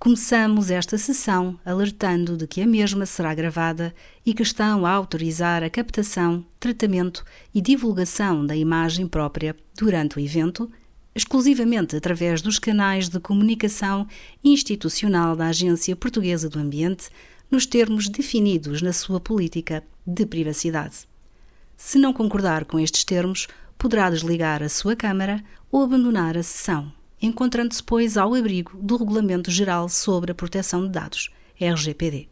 Começamos esta sessão alertando de que a mesma será gravada e que estão a autorizar a captação, tratamento e divulgação da imagem própria durante o evento, exclusivamente através dos canais de comunicação institucional da Agência Portuguesa do Ambiente, nos termos definidos na sua política de privacidade. Se não concordar com estes termos, poderá desligar a sua câmara ou abandonar a sessão, encontrando-se, pois, ao abrigo do Regulamento Geral sobre a Proteção de Dados, RGPD.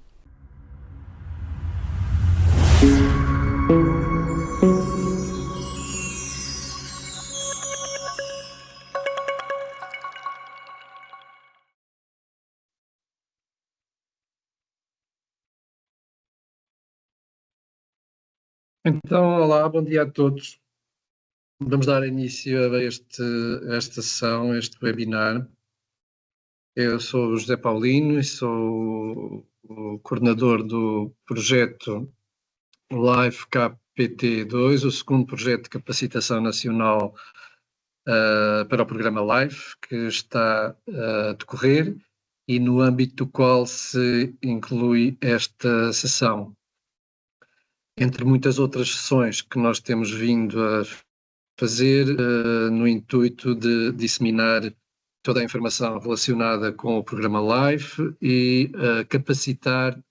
Então, olá, bom dia a todos. Vamos dar início a esta sessão, este webinar. Eu sou o José Paulino e sou o coordenador do projeto LIFE CAP-PT2, o segundo projeto de capacitação nacional para o programa LIFE, que está a decorrer e no âmbito do qual se inclui esta sessão. Entre muitas outras sessões que nós temos vindo a fazer no intuito de disseminar toda a informação relacionada com o programa LIFE e capacitar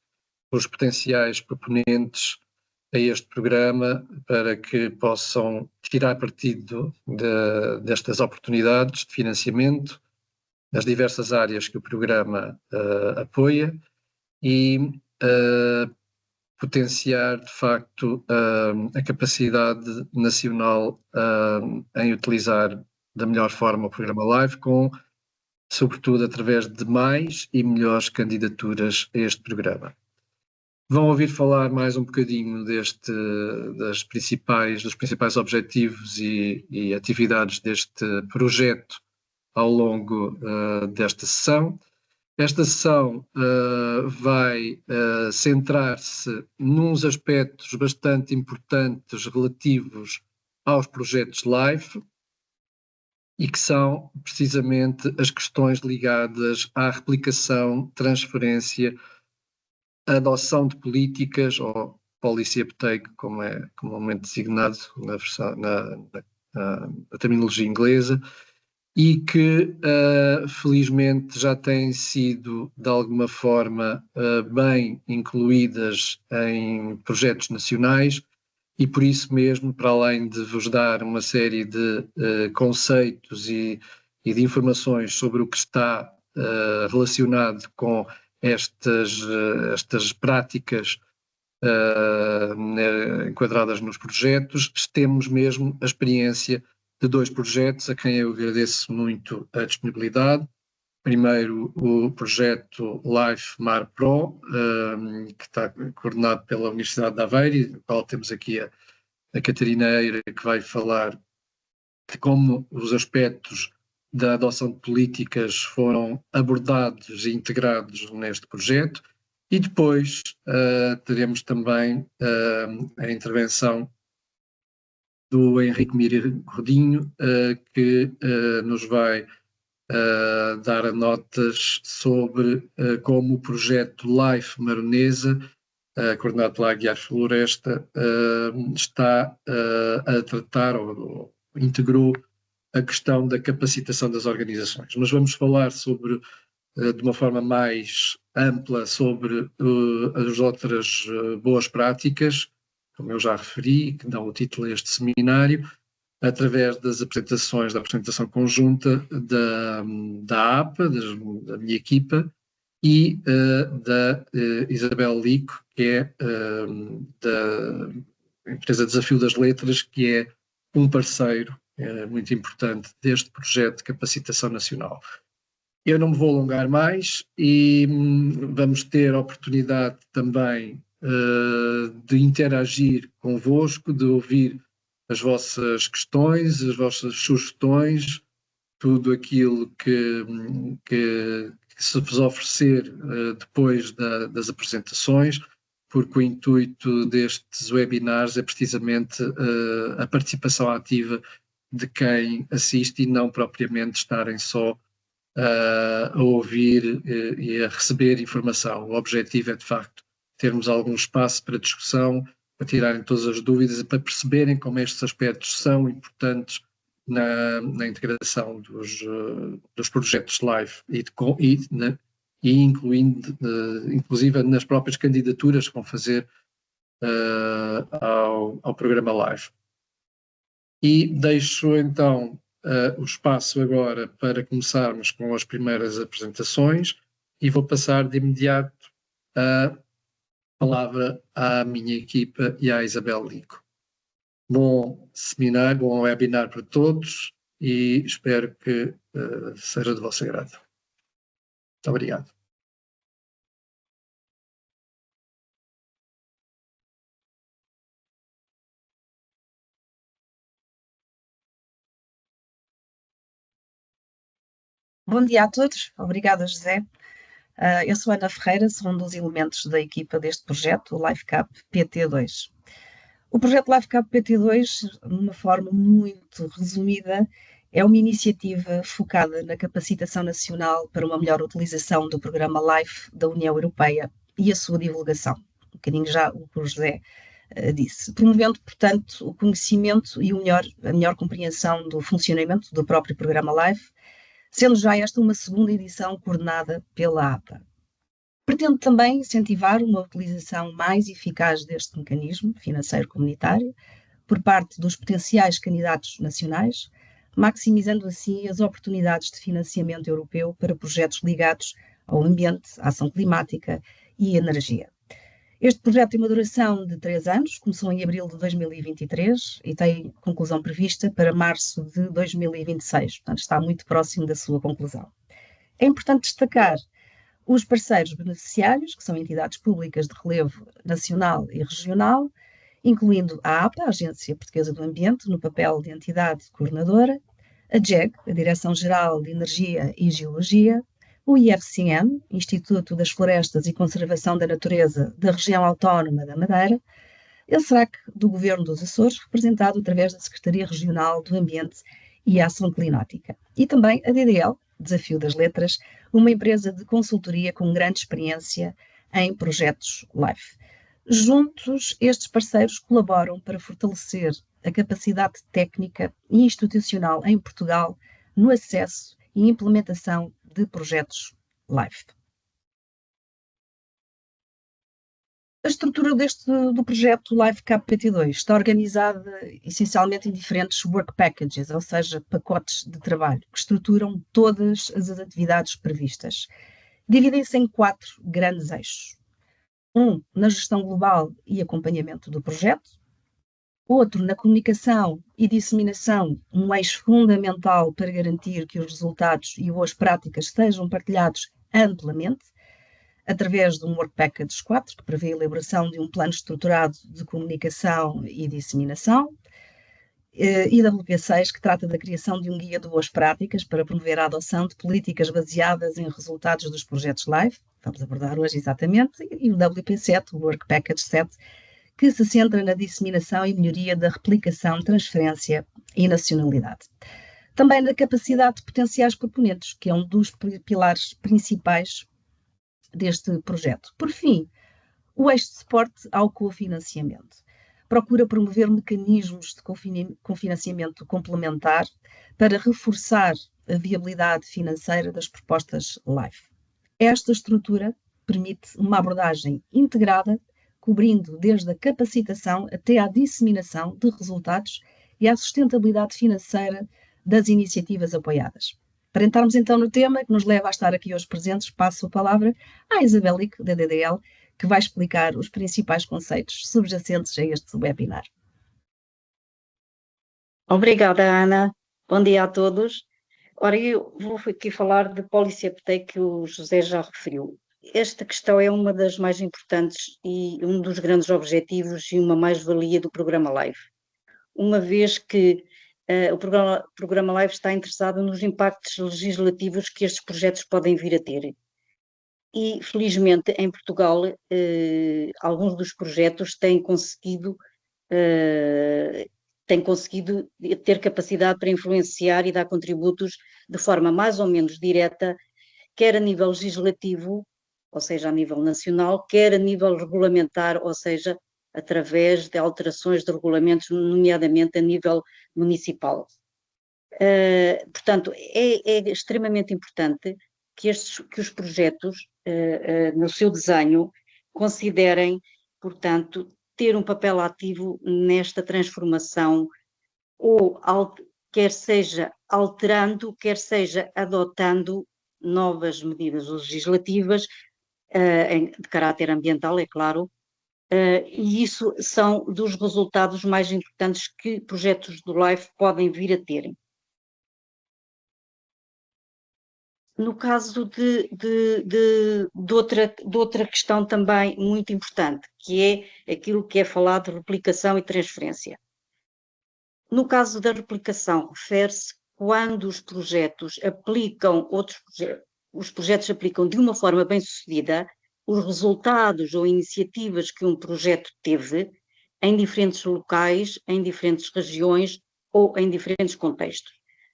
os potenciais proponentes a este programa para que possam tirar partido destas oportunidades de financiamento nas diversas áreas que o programa apoia e potenciar, de facto, a capacidade nacional em utilizar da melhor forma o programa LIFE, sobretudo através de mais e melhores candidaturas a este programa. Vão ouvir falar mais um bocadinho dos principais objetivos e atividades deste projeto ao longo desta sessão. Esta sessão vai centrar-se nos aspectos bastante importantes relativos aos projetos LIFE e que são precisamente as questões ligadas à replicação, transferência, adoção de políticas ou policy uptake, como é comumente designado na terminologia inglesa, e que felizmente já têm sido de alguma forma bem incluídas em projetos nacionais e por isso mesmo, para além de vos dar uma série de conceitos e de informações sobre o que está relacionado com estas práticas enquadradas nos projetos, temos mesmo a experiência de dois projetos a quem eu agradeço muito a disponibilidade. Primeiro, o projeto LIFE Mar Pro, que está coordenado pela Universidade de Aveiro, no qual temos aqui a Catarina Eira, que vai falar de como os aspectos da adoção de políticas foram abordados e integrados neste projeto. E depois teremos também a intervenção do Henrique Mira Godinho, que nos vai dar notas sobre como o projeto LIFE Maronesa, coordenado pela Aguiar Floresta, está a tratar ou integrou a questão da capacitação das organizações. Mas vamos falar de uma forma mais ampla sobre as outras boas práticas, como eu já referi, que dão o título a este seminário, através da apresentação conjunta da APA, da minha equipa, e da Isabel Lico, que é da empresa Desafio das Letras, que é um parceiro muito importante deste projeto de capacitação nacional. Eu não me vou alongar mais e vamos ter a oportunidade também de interagir convosco, de ouvir as vossas questões, as vossas sugestões, tudo aquilo que se vos oferecer depois das apresentações, porque o intuito destes webinars é precisamente a participação ativa de quem assiste e não propriamente estarem só a ouvir e a receber informação. O objetivo é, de facto, termos algum espaço para discussão, para tirarem todas as dúvidas e para perceberem como estes aspectos são importantes na integração dos projetos live e incluindo, inclusive, nas próprias candidaturas que vão fazer ao programa live. E deixo então o espaço agora para começarmos com as primeiras apresentações e vou passar de imediato a palavra à minha equipa e à Isabel Lico. Bom seminário, bom webinar para todos e espero que seja de vosso agrado. Muito obrigado. Bom dia a todos, obrigada José. Eu sou Ana Ferreira, sou um dos elementos da equipa deste projeto, o LifeCap PT2. O projeto LifeCap PT2, de uma forma muito resumida, é uma iniciativa focada na capacitação nacional para uma melhor utilização do programa LIFE da União Europeia e a sua divulgação. Um bocadinho já o que o José disse. Promovendo, portanto, o conhecimento e a melhor compreensão do funcionamento do próprio programa LIFE, sendo já esta uma segunda edição coordenada pela APA. Pretende também incentivar uma utilização mais eficaz deste mecanismo financeiro comunitário por parte dos potenciais candidatos nacionais, maximizando assim as oportunidades de financiamento europeu para projetos ligados ao ambiente, à ação climática e energia. Este projeto tem uma duração de 3 anos, começou em abril de 2023 e tem conclusão prevista para março de 2026, portanto está muito próximo da sua conclusão. É importante destacar os parceiros beneficiários, que são entidades públicas de relevo nacional e regional, incluindo a APA, a Agência Portuguesa do Ambiente, no papel de entidade coordenadora, a DGEG, a Direção-Geral de Energia e Geologia, o IFCN, Instituto das Florestas e Conservação da Natureza da Região Autónoma da Madeira, e o SRAC do Governo dos Açores, representado através da Secretaria Regional do Ambiente e Ação Climática, e também a DDL, Desafio das Letras, uma empresa de consultoria com grande experiência em projetos LIFE. Juntos, estes parceiros colaboram para fortalecer a capacidade técnica e institucional em Portugal no acesso e implementação de projetos LIFE. A estrutura do projeto LifeCap PT2 está organizada essencialmente em diferentes work packages, ou seja, pacotes de trabalho, que estruturam todas as atividades previstas. Dividem-se em 4 grandes eixos. Um na gestão global e acompanhamento do projeto, outro na comunicação e disseminação, um eixo fundamental para garantir que os resultados e boas práticas sejam partilhados amplamente, através de um Work Package 4, que prevê a elaboração de um plano estruturado de comunicação e disseminação, e WP6, que trata da criação de um guia de boas práticas para promover a adoção de políticas baseadas em resultados dos projetos LIFE, vamos abordar hoje exatamente, e o WP7, o Work Package 7, que se centra na disseminação e melhoria da replicação, transferência e nacionalidade. Também na capacidade de potenciais proponentes, que é um dos pilares principais deste projeto. Por fim, o eixo de suporte ao cofinanciamento. Procura promover mecanismos de cofinanciamento complementar para reforçar a viabilidade financeira das propostas LIFE. Esta estrutura permite uma abordagem integrada, cobrindo desde a capacitação até à disseminação de resultados e à sustentabilidade financeira das iniciativas apoiadas. Para entrarmos então no tema que nos leva a estar aqui hoje presentes, passo a palavra à Isabel Lico, da DDL, que vai explicar os principais conceitos subjacentes a este webinar. Obrigada, Ana. Bom dia a todos. Ora, eu vou aqui falar de Policy Uptake, que o José já referiu. Esta questão é uma das mais importantes e um dos grandes objetivos e uma mais-valia do programa LIFE, uma vez que o programa LIFE está interessado nos impactos legislativos que estes projetos podem vir a ter. E, felizmente, em Portugal, alguns dos projetos têm conseguido tem conseguido ter capacidade para influenciar e dar contributos de forma mais ou menos direta, quer a nível legislativo, ou seja, a nível nacional, quer a nível regulamentar, ou seja, através de alterações de regulamentos, nomeadamente a nível municipal. Portanto, é extremamente importante que os projetos, no seu desenho, considerem, portanto, ter um papel ativo nesta transformação, ou quer seja alterando, quer seja adotando novas medidas legislativas, de caráter ambiental, é claro, e isso são dos resultados mais importantes que projetos do LIFE podem vir a terem. No caso de outra questão também muito importante, que é aquilo que é falado de replicação e transferência. No caso da replicação, refere-se quando os projetos aplicam outros projetos, os projetos aplicam de uma forma bem-sucedida os resultados ou iniciativas que um projeto teve em diferentes locais, em diferentes regiões ou em diferentes contextos.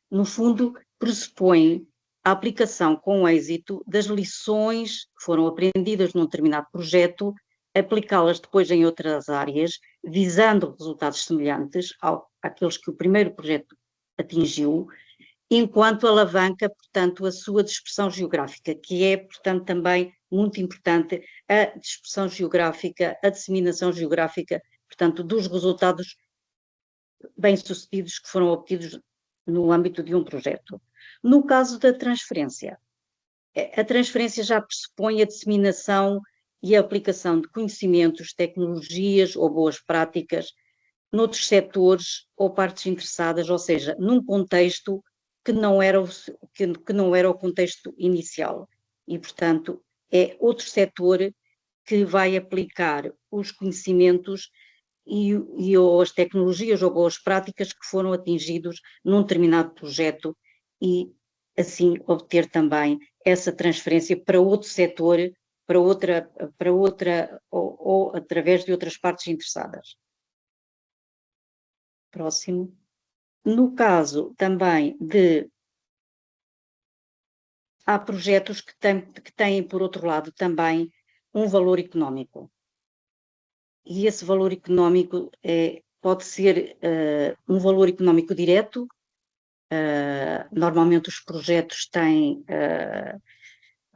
No fundo, pressupõe a aplicação com êxito das lições que foram aprendidas num determinado projeto, aplicá-las depois em outras áreas, visando resultados semelhantes àqueles que o primeiro projeto atingiu, enquanto alavanca, portanto, a sua dispersão geográfica, que é, portanto, também muito importante, a dispersão geográfica, a disseminação geográfica, portanto, dos resultados bem-sucedidos que foram obtidos no âmbito de um projeto. No caso da transferência, a transferência já pressupõe a disseminação e a aplicação de conhecimentos, tecnologias ou boas práticas noutros setores ou partes interessadas, ou seja, num contexto que não era o contexto inicial. E, portanto, é outro setor que vai aplicar os conhecimentos ou as tecnologias ou boas práticas que foram atingidos num determinado projeto e, assim, obter também essa transferência para outro setor, para outra ou através de outras partes interessadas. Próximo. No caso também há projetos que têm, por outro lado, também um valor económico. E esse valor económico pode ser um valor económico direto. Normalmente os projetos têm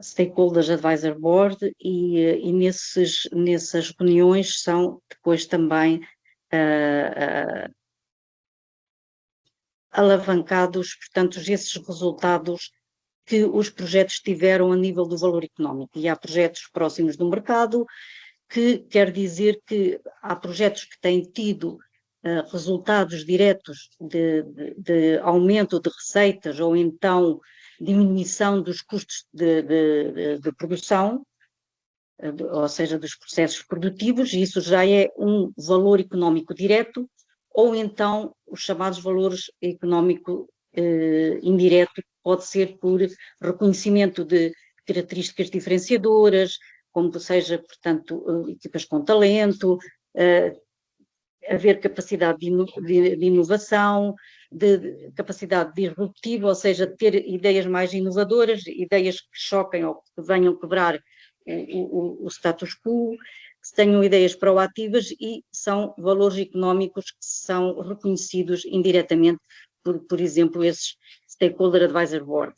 Stakeholders Advisor Board e nessas reuniões são depois também alavancados, portanto, esses resultados que os projetos tiveram a nível do valor económico. E há projetos próximos do mercado, que quer dizer que há projetos que têm tido resultados diretos de aumento de receitas ou então diminuição dos custos de produção, ou seja, dos processos produtivos, e isso já é um valor económico direto, ou então os chamados valores económico indireto, pode ser por reconhecimento de características diferenciadoras, como seja, portanto, equipas com talento, haver capacidade de inovação, de capacidade disruptiva, ou seja, ter ideias mais inovadoras, ideias que choquem ou que venham quebrar o status quo, que tenham ideias proativas e são valores económicos que são reconhecidos indiretamente por exemplo, esses Stakeholder Advisor Board.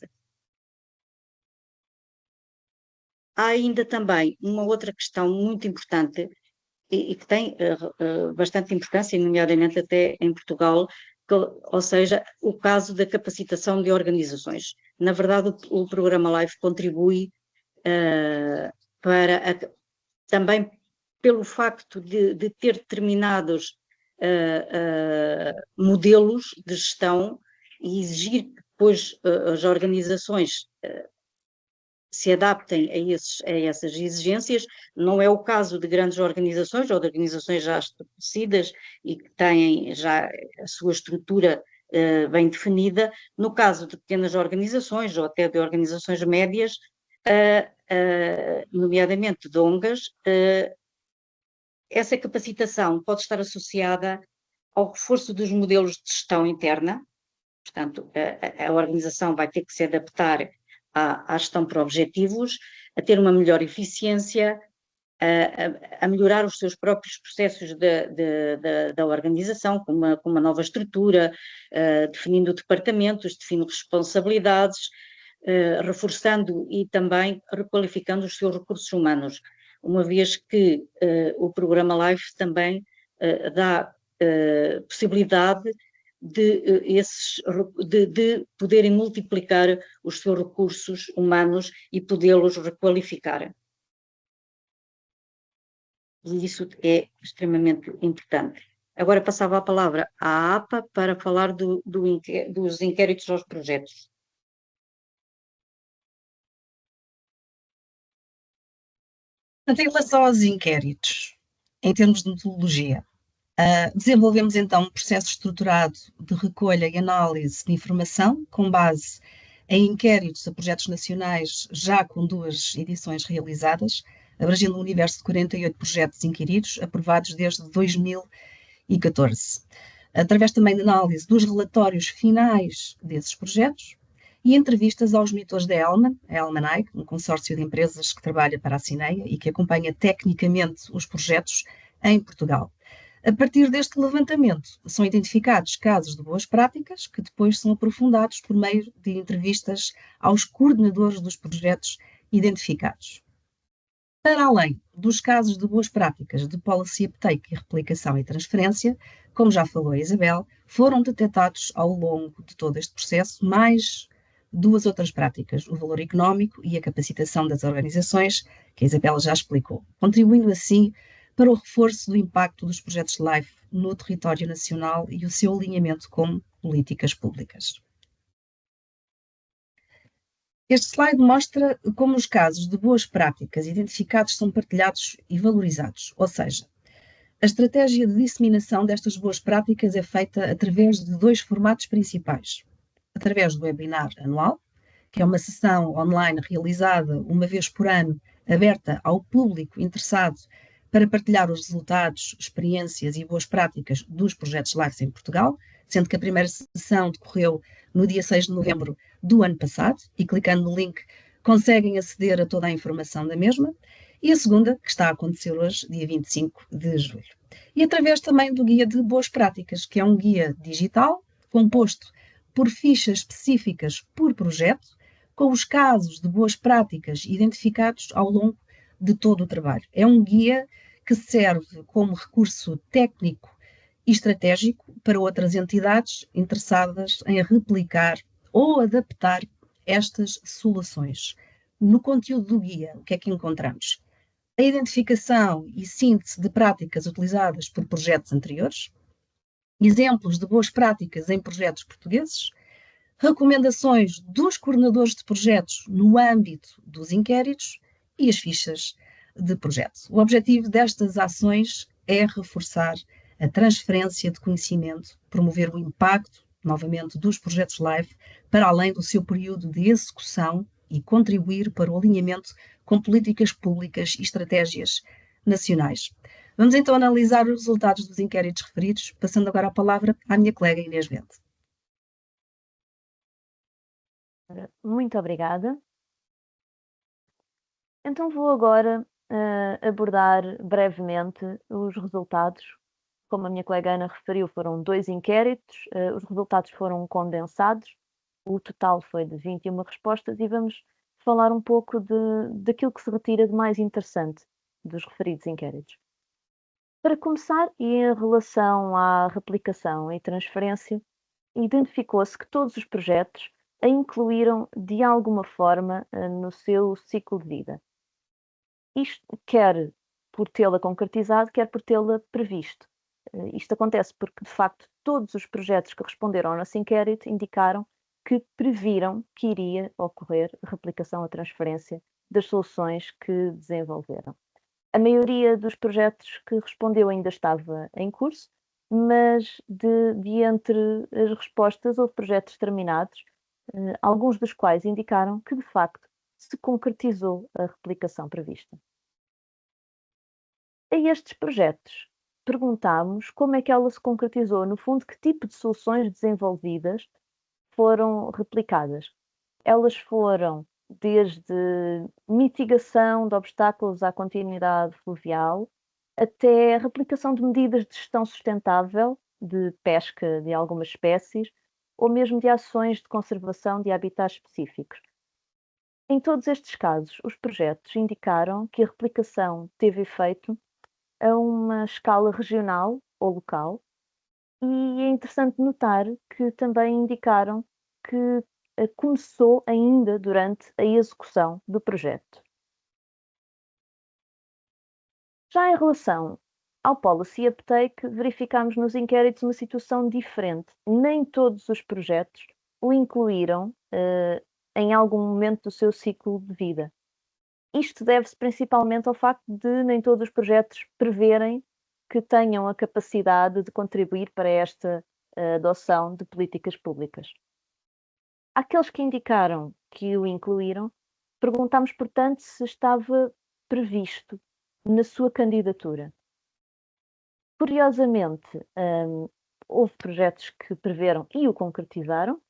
Há ainda também uma outra questão muito importante e que tem bastante importância, nomeadamente até em Portugal, ou seja, o caso da capacitação de organizações. Na verdade, o programa LIFE contribui também pelo facto de ter determinados modelos de gestão e exigir que depois as organizações se adaptem a essas exigências. Não é o caso de grandes organizações ou de organizações já estabelecidas e que têm já a sua estrutura bem definida. No caso de pequenas organizações ou até de organizações médias, nomeadamente de ONGs, essa capacitação pode estar associada ao reforço dos modelos de gestão interna. Portanto, a organização vai ter que se adaptar à gestão por objetivos, a ter uma melhor eficiência, a melhorar os seus próprios processos da organização, com uma nova estrutura, definindo departamentos, definindo responsabilidades, reforçando e também requalificando os seus recursos humanos, uma vez que o programa LIFE também dá possibilidade de poderem multiplicar os seus recursos humanos e podê-los requalificar. E isso é extremamente importante. Agora passava a palavra à APA para falar dos inquéritos aos projetos. Portanto, em relação aos inquéritos, em termos de metodologia, desenvolvemos então um processo estruturado de recolha e análise de informação com base em inquéritos a projetos nacionais já com 2 edições realizadas, abrangendo um universo de 48 projetos inquiridos, aprovados desde 2014. Através também de análise dos relatórios finais desses projetos e entrevistas aos monitores da Elman, a Elmanai, um consórcio de empresas que trabalha para a Cineia e que acompanha tecnicamente os projetos em Portugal. A partir deste levantamento, são identificados casos de boas práticas que depois são aprofundados por meio de entrevistas aos coordenadores dos projetos identificados. Para além dos casos de boas práticas de policy uptake e replicação e transferência, como já falou a Isabel, foram detectados ao longo de todo este processo mais 2 outras práticas, o valor económico e a capacitação das organizações, que a Isabel já explicou, contribuindo assim para o reforço do impacto dos projetos LIFE no território nacional e o seu alinhamento com políticas públicas. Este slide mostra como os casos de boas práticas identificados são partilhados e valorizados, ou seja, a estratégia de disseminação destas boas práticas é feita através de 2 formatos principais. Através do webinar anual, que é uma sessão online realizada uma vez por ano, aberta ao público interessado para partilhar os resultados, experiências e boas práticas dos projetos LIFE em Portugal, sendo que a primeira sessão decorreu no dia 6 de novembro do ano passado, e clicando no link conseguem aceder a toda a informação da mesma, e a segunda, que está a acontecer hoje, dia 25 de julho. E através também do Guia de Boas Práticas, que é um guia digital, composto por fichas específicas por projeto, com os casos de boas práticas identificados ao longo de todo o trabalho. É um guia que serve como recurso técnico e estratégico para outras entidades interessadas em replicar ou adaptar estas soluções. No conteúdo do guia, o que é que encontramos? A identificação e síntese de práticas utilizadas por projetos anteriores, exemplos de boas práticas em projetos portugueses, recomendações dos coordenadores de projetos no âmbito dos inquéritos e as fichas de projeto. O objetivo destas ações é reforçar a transferência de conhecimento, promover o impacto, novamente, dos projetos LIFE para além do seu período de execução e contribuir para o alinhamento com políticas públicas e estratégias nacionais. Vamos então analisar os resultados dos inquéritos referidos, passando agora a palavra à minha colega Inês Vente. Muito obrigada. Então vou agora abordar brevemente os resultados. Como a minha colega Ana referiu, foram 2 inquéritos, os resultados foram condensados, o total foi de 21 respostas e vamos falar um pouco daquilo que se retira de mais interessante dos referidos inquéritos. Para começar, e em relação à replicação e transferência, identificou-se que todos os projetos a incluíram de alguma forma no seu ciclo de vida. Isto quer por tê-la concretizado, quer por tê-la previsto. Isto acontece porque, de facto, todos os projetos que responderam ao nosso inquérito indicaram que previram que iria ocorrer replicação ou transferência das soluções que desenvolveram. A maioria dos projetos que respondeu ainda estava em curso, mas de entre as respostas houve projetos terminados, alguns dos quais indicaram que, de facto, se concretizou a replicação prevista. A estes projetos perguntámos como é que ela se concretizou, no fundo, que tipo de soluções desenvolvidas foram replicadas. Elas foram desde mitigação de obstáculos à continuidade fluvial até a replicação de medidas de gestão sustentável de pesca de algumas espécies ou mesmo de ações de conservação de habitats específicos. Em todos estes casos, os projetos indicaram que a replicação teve efeito a uma escala regional ou local, e é interessante notar que também indicaram que começou ainda durante a execução do projeto. Já em relação ao Policy Uptake, verificámos nos inquéritos uma situação diferente. Nem todos os projetos o incluíram em algum momento do seu ciclo de vida. Isto deve-se principalmente ao facto de nem todos os projetos preverem que tenham a capacidade de contribuir para esta adoção de políticas públicas. Aqueles que indicaram que o incluíram, perguntámos, portanto, se estava previsto na sua candidatura. Curiosamente, houve projetos que preveram e o concretizaram,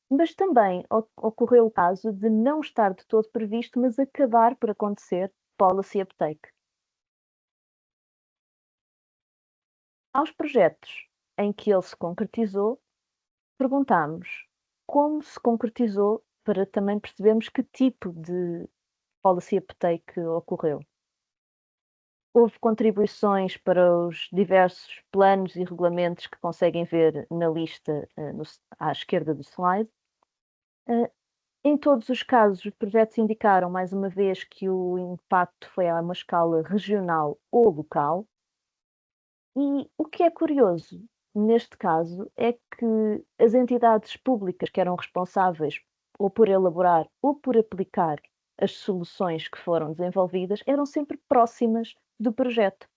mas também ocorreu o caso de não estar de todo previsto, mas acabar por acontecer Policy Uptake. Aos projetos em que ele se concretizou, perguntámos como se concretizou para também percebermos que tipo de Policy Uptake ocorreu. Houve contribuições para os diversos planos e regulamentos que conseguem ver na lista à esquerda do slide. Em todos os casos, os projetos indicaram, mais uma vez, que o impacto foi a uma escala regional ou local. E o que é curioso neste caso é que as entidades públicas que eram responsáveis ou por elaborar ou por aplicar as soluções que foram desenvolvidas eram sempre próximas do projeto,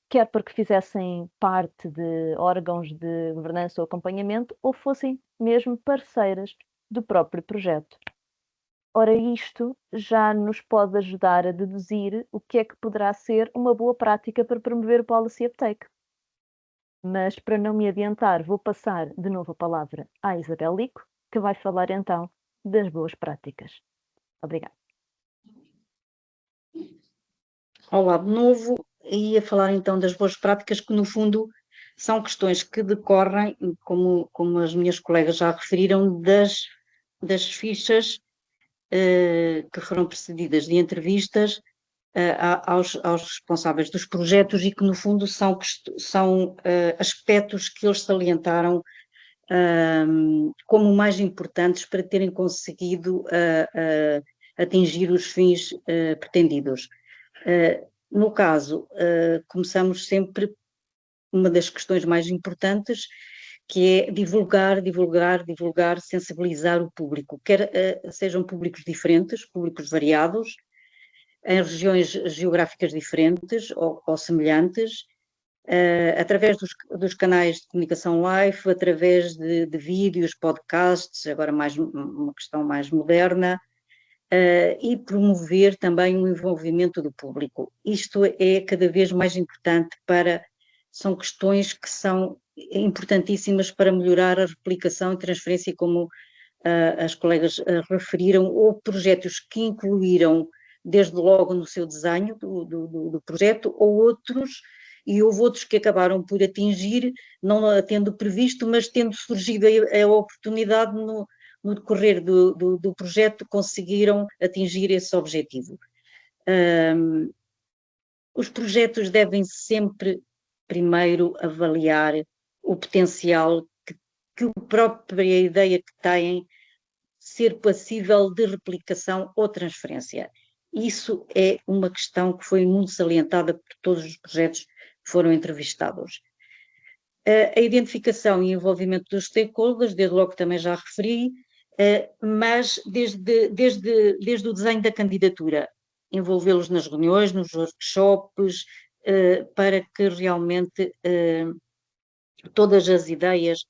quer porque fizessem parte de órgãos de governança ou acompanhamento ou fossem mesmo parceiras do próprio projeto. Ora, isto já nos pode ajudar a deduzir o que é que poderá ser uma boa prática para promover o Policy Uptake. Mas, para não me adiantar, vou passar de novo a palavra à Isabel Lico, que vai falar então das boas práticas. Obrigada. Olá de novo, e a falar então das boas práticas, que no fundo são questões que decorrem, como as minhas colegas já referiram, das fichas que foram precedidas de entrevistas aos responsáveis dos projetos e que no fundo são aspectos que eles salientaram como mais importantes para terem conseguido atingir os fins pretendidos. No caso, começamos sempre uma das questões mais importantes, que é divulgar, sensibilizar o público, quer sejam públicos diferentes, públicos variados, em regiões geográficas diferentes ou semelhantes, através dos canais de comunicação live, através de vídeos, podcasts, agora uma questão mais moderna, e promover também o envolvimento do público. Isto é cada vez mais importante são questões que são importantíssimas para melhorar a replicação e transferência, como as colegas referiram, ou projetos que incluíram desde logo no seu desenho do projeto, e houve outros que acabaram por atingir, não a tendo previsto, mas tendo surgido a oportunidade no decorrer do projeto, conseguiram atingir esse objetivo. Os projetos devem sempre, primeiro, avaliar o potencial que a própria ideia que têm ser passível de replicação ou transferência. Isso é uma questão que foi muito salientada por todos os projetos que foram entrevistados. A identificação e envolvimento dos stakeholders, desde logo também já referi, mas desde o desenho da candidatura, envolvê-los nas reuniões, nos workshops, para que realmente todas as ideias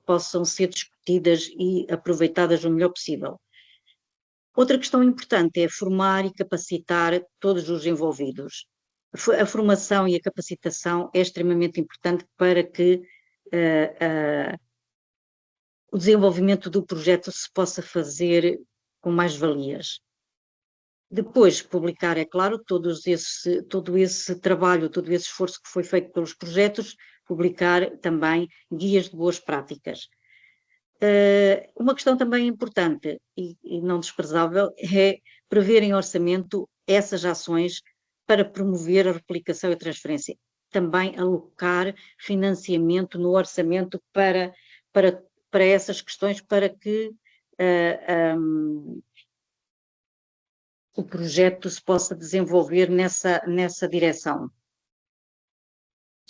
possam ser discutidas e aproveitadas o melhor possível. Outra questão importante é formar e capacitar todos os envolvidos. a formação e a capacitação é extremamente importante para que o desenvolvimento do projeto se possa fazer com mais valias. Depois, publicar, é claro, todo esse trabalho, todo esse esforço que foi feito pelos projetos, publicar também guias de boas práticas. Uma questão também importante e não desprezável é prever em orçamento essas ações para promover a replicação e a transferência. Também alocar financiamento no orçamento para essas questões, para que o projeto se possa desenvolver nessa direção.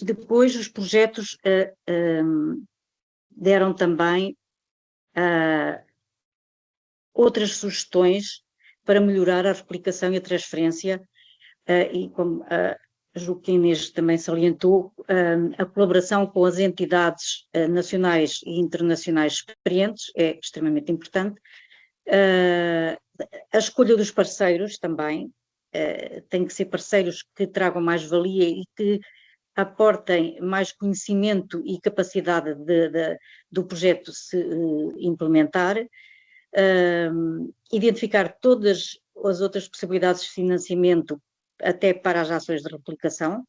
Depois, os projetos deram também outras sugestões para melhorar a replicação e a transferência, e como julgo que a Inês também salientou, a colaboração com as entidades nacionais e internacionais experientes é extremamente importante. A escolha dos parceiros também, tem que ser parceiros que tragam mais valia e que aportem mais conhecimento e capacidade do projeto se implementar, identificar todas as outras possibilidades de financiamento até para as ações de replicação,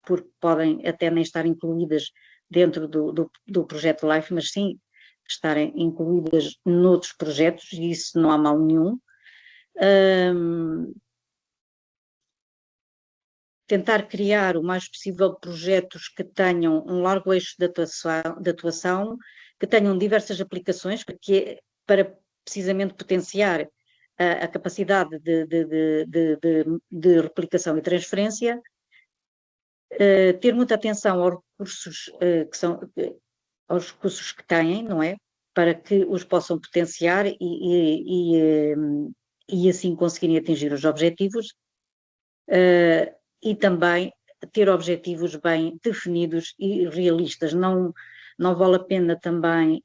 porque podem até nem estar incluídas dentro do projeto LIFE, mas sim estarem incluídas noutros projetos, e isso não há mal nenhum. Tentar criar o mais possível projetos que tenham um largo eixo de atuação, que tenham diversas aplicações, para precisamente potenciar a capacidade de replicação e transferência, ter muita atenção aos recursos aos recursos que têm, não é? Para que os possam potenciar e assim conseguirem atingir os objetivos, e também ter objetivos bem definidos e realistas. Não vale a pena também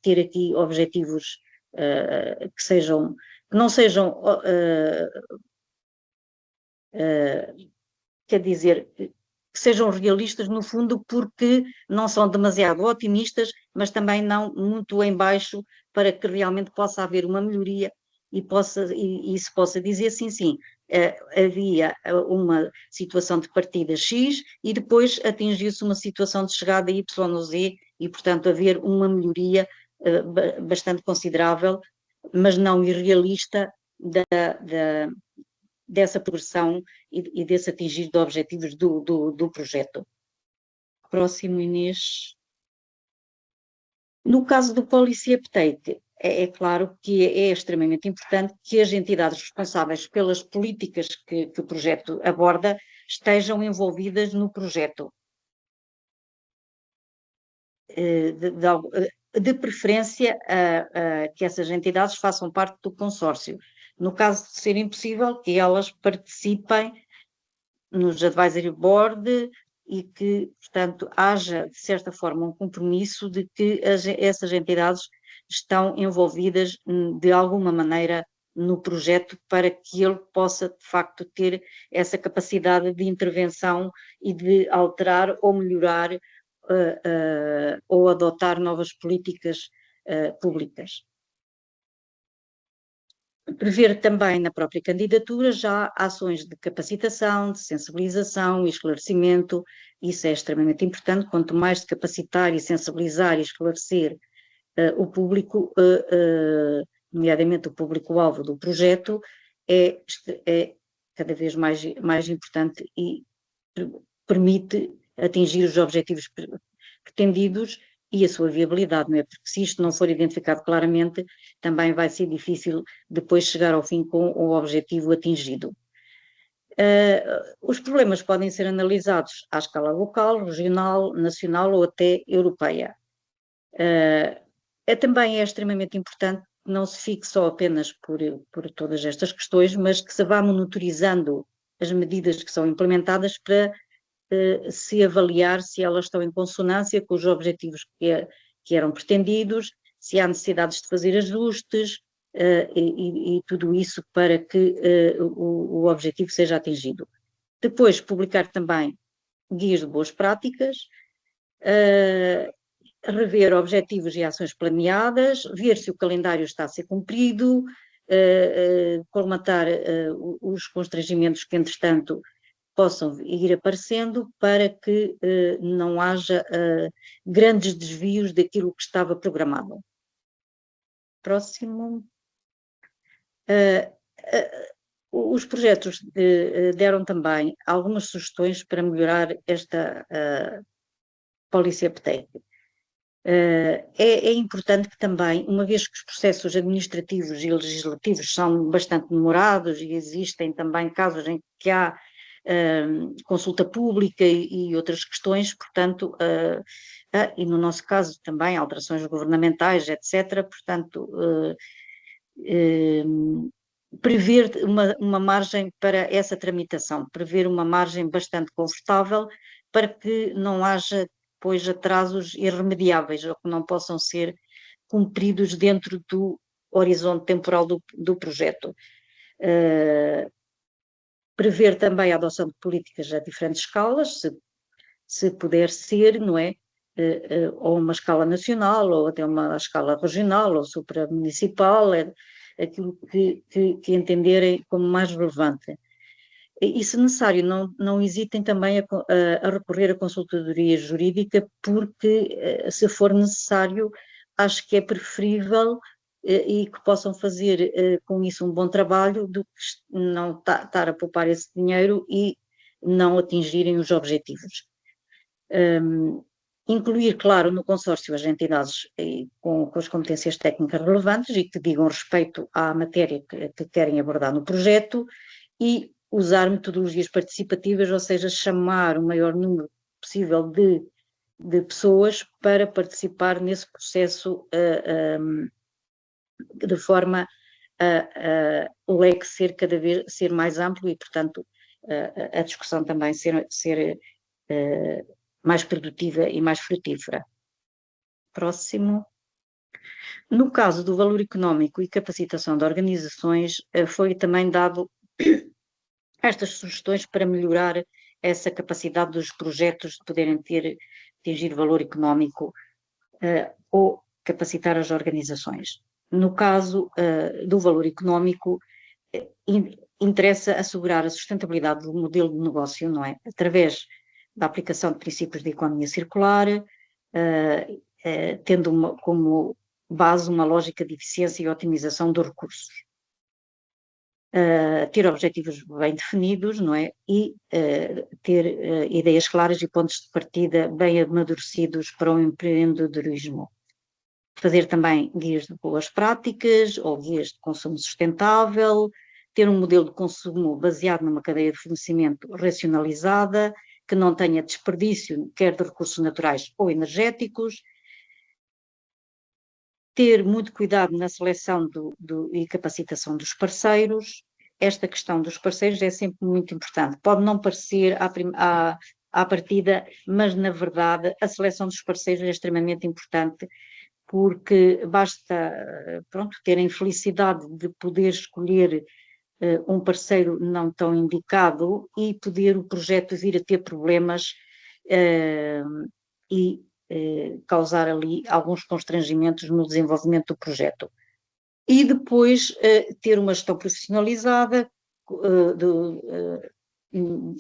ter aqui objetivos que não sejam, quer dizer, que sejam realistas no fundo, porque não são demasiado otimistas, mas também não muito em baixo, para que realmente possa haver uma melhoria e se possa dizer sim, havia uma situação de partida X e depois atingiu-se uma situação de chegada Y ou Z, e portanto haver uma melhoria bastante considerável, mas não irrealista, dessa progressão e desse atingir de objetivos do projeto. Próximo, Inês. No caso do Policy Uptake, é claro que é extremamente importante que as entidades responsáveis pelas políticas que o projeto aborda estejam envolvidas no projeto. De preferência, que essas entidades façam parte do consórcio. No caso de ser impossível, que elas participem nos Advisory Board e que, portanto, haja, de certa forma, um compromisso de que essas entidades estão envolvidas de alguma maneira no projeto, para que ele possa, de facto, ter essa capacidade de intervenção e de alterar ou melhorar ou adotar novas políticas públicas. Prever também na própria candidatura já ações de capacitação, de sensibilização e esclarecimento. Isso é extremamente importante. Quanto mais se capacitar e sensibilizar e esclarecer o público, nomeadamente o público-alvo do projeto, é cada vez mais importante e permite atingir os objetivos pretendidos e a sua viabilidade, não é? Porque se isto não for identificado claramente, também vai ser difícil depois chegar ao fim com o objetivo atingido. Os problemas podem ser analisados à escala local, regional, nacional ou até europeia. Também é extremamente importante que não se fique só apenas por todas estas questões, mas que se vá monitorizando as medidas que são implementadas para se avaliar se elas estão em consonância com os objetivos que eram pretendidos, se há necessidades de fazer ajustes e tudo isso para que o objetivo seja atingido. Depois, publicar também guias de boas práticas, rever objetivos e ações planeadas, ver se o calendário está a ser cumprido, colmatar os constrangimentos que, entretanto, possam ir aparecendo para que não haja grandes desvios daquilo que estava programado. Próximo. Os projetos deram também algumas sugestões para melhorar esta Policy Uptake. É importante que também, uma vez que os processos administrativos e legislativos são bastante demorados e existem também casos em que há consulta pública e outras questões, portanto, e no nosso caso também alterações governamentais, etc., portanto, prever uma margem para essa tramitação, prever uma margem bastante confortável para que não haja depois atrasos irremediáveis ou que não possam ser cumpridos dentro do horizonte temporal do projeto. Prever também a adoção de políticas a diferentes escalas, se puder ser, não é? Ou uma escala nacional, ou até uma escala regional, ou supramunicipal, aquilo que entenderem como mais relevante. E, se necessário, não hesitem também a recorrer à consultadoria jurídica, porque, se for necessário, acho que é preferível e que possam fazer com isso um bom trabalho do que não estar a poupar esse dinheiro e não atingirem os objetivos. Incluir, claro, no consórcio as entidades com as competências técnicas relevantes e que digam respeito à matéria que querem abordar no projeto e usar metodologias participativas, ou seja, chamar o maior número possível de pessoas para participar nesse processo de forma a o leque ser cada vez mais amplo e, portanto, a discussão também ser mais produtiva e mais frutífera. Próximo. No caso do valor económico e capacitação de organizações, foi também dado estas sugestões para melhorar essa capacidade dos projetos de poderem atingir valor económico ou capacitar as organizações. No caso do valor económico, interessa assegurar a sustentabilidade do modelo de negócio, não é? Através da aplicação de princípios de economia circular, tendo como base uma lógica de eficiência e otimização dos recursos. Ter objetivos bem definidos, não é? E ter ideias claras e pontos de partida bem amadurecidos para o empreendedorismo. Fazer também guias de boas práticas ou guias de consumo sustentável, ter um modelo de consumo baseado numa cadeia de fornecimento racionalizada, que não tenha desperdício, quer de recursos naturais ou energéticos, ter muito cuidado na seleção e capacitação dos parceiros. Esta questão dos parceiros é sempre muito importante. Pode não parecer à partida, mas, na verdade, a seleção dos parceiros é extremamente importante, porque basta, ter a infelicidade de poder escolher um parceiro não tão indicado e poder o projeto vir a ter problemas e causar ali alguns constrangimentos no desenvolvimento do projeto. E depois ter uma gestão profissionalizada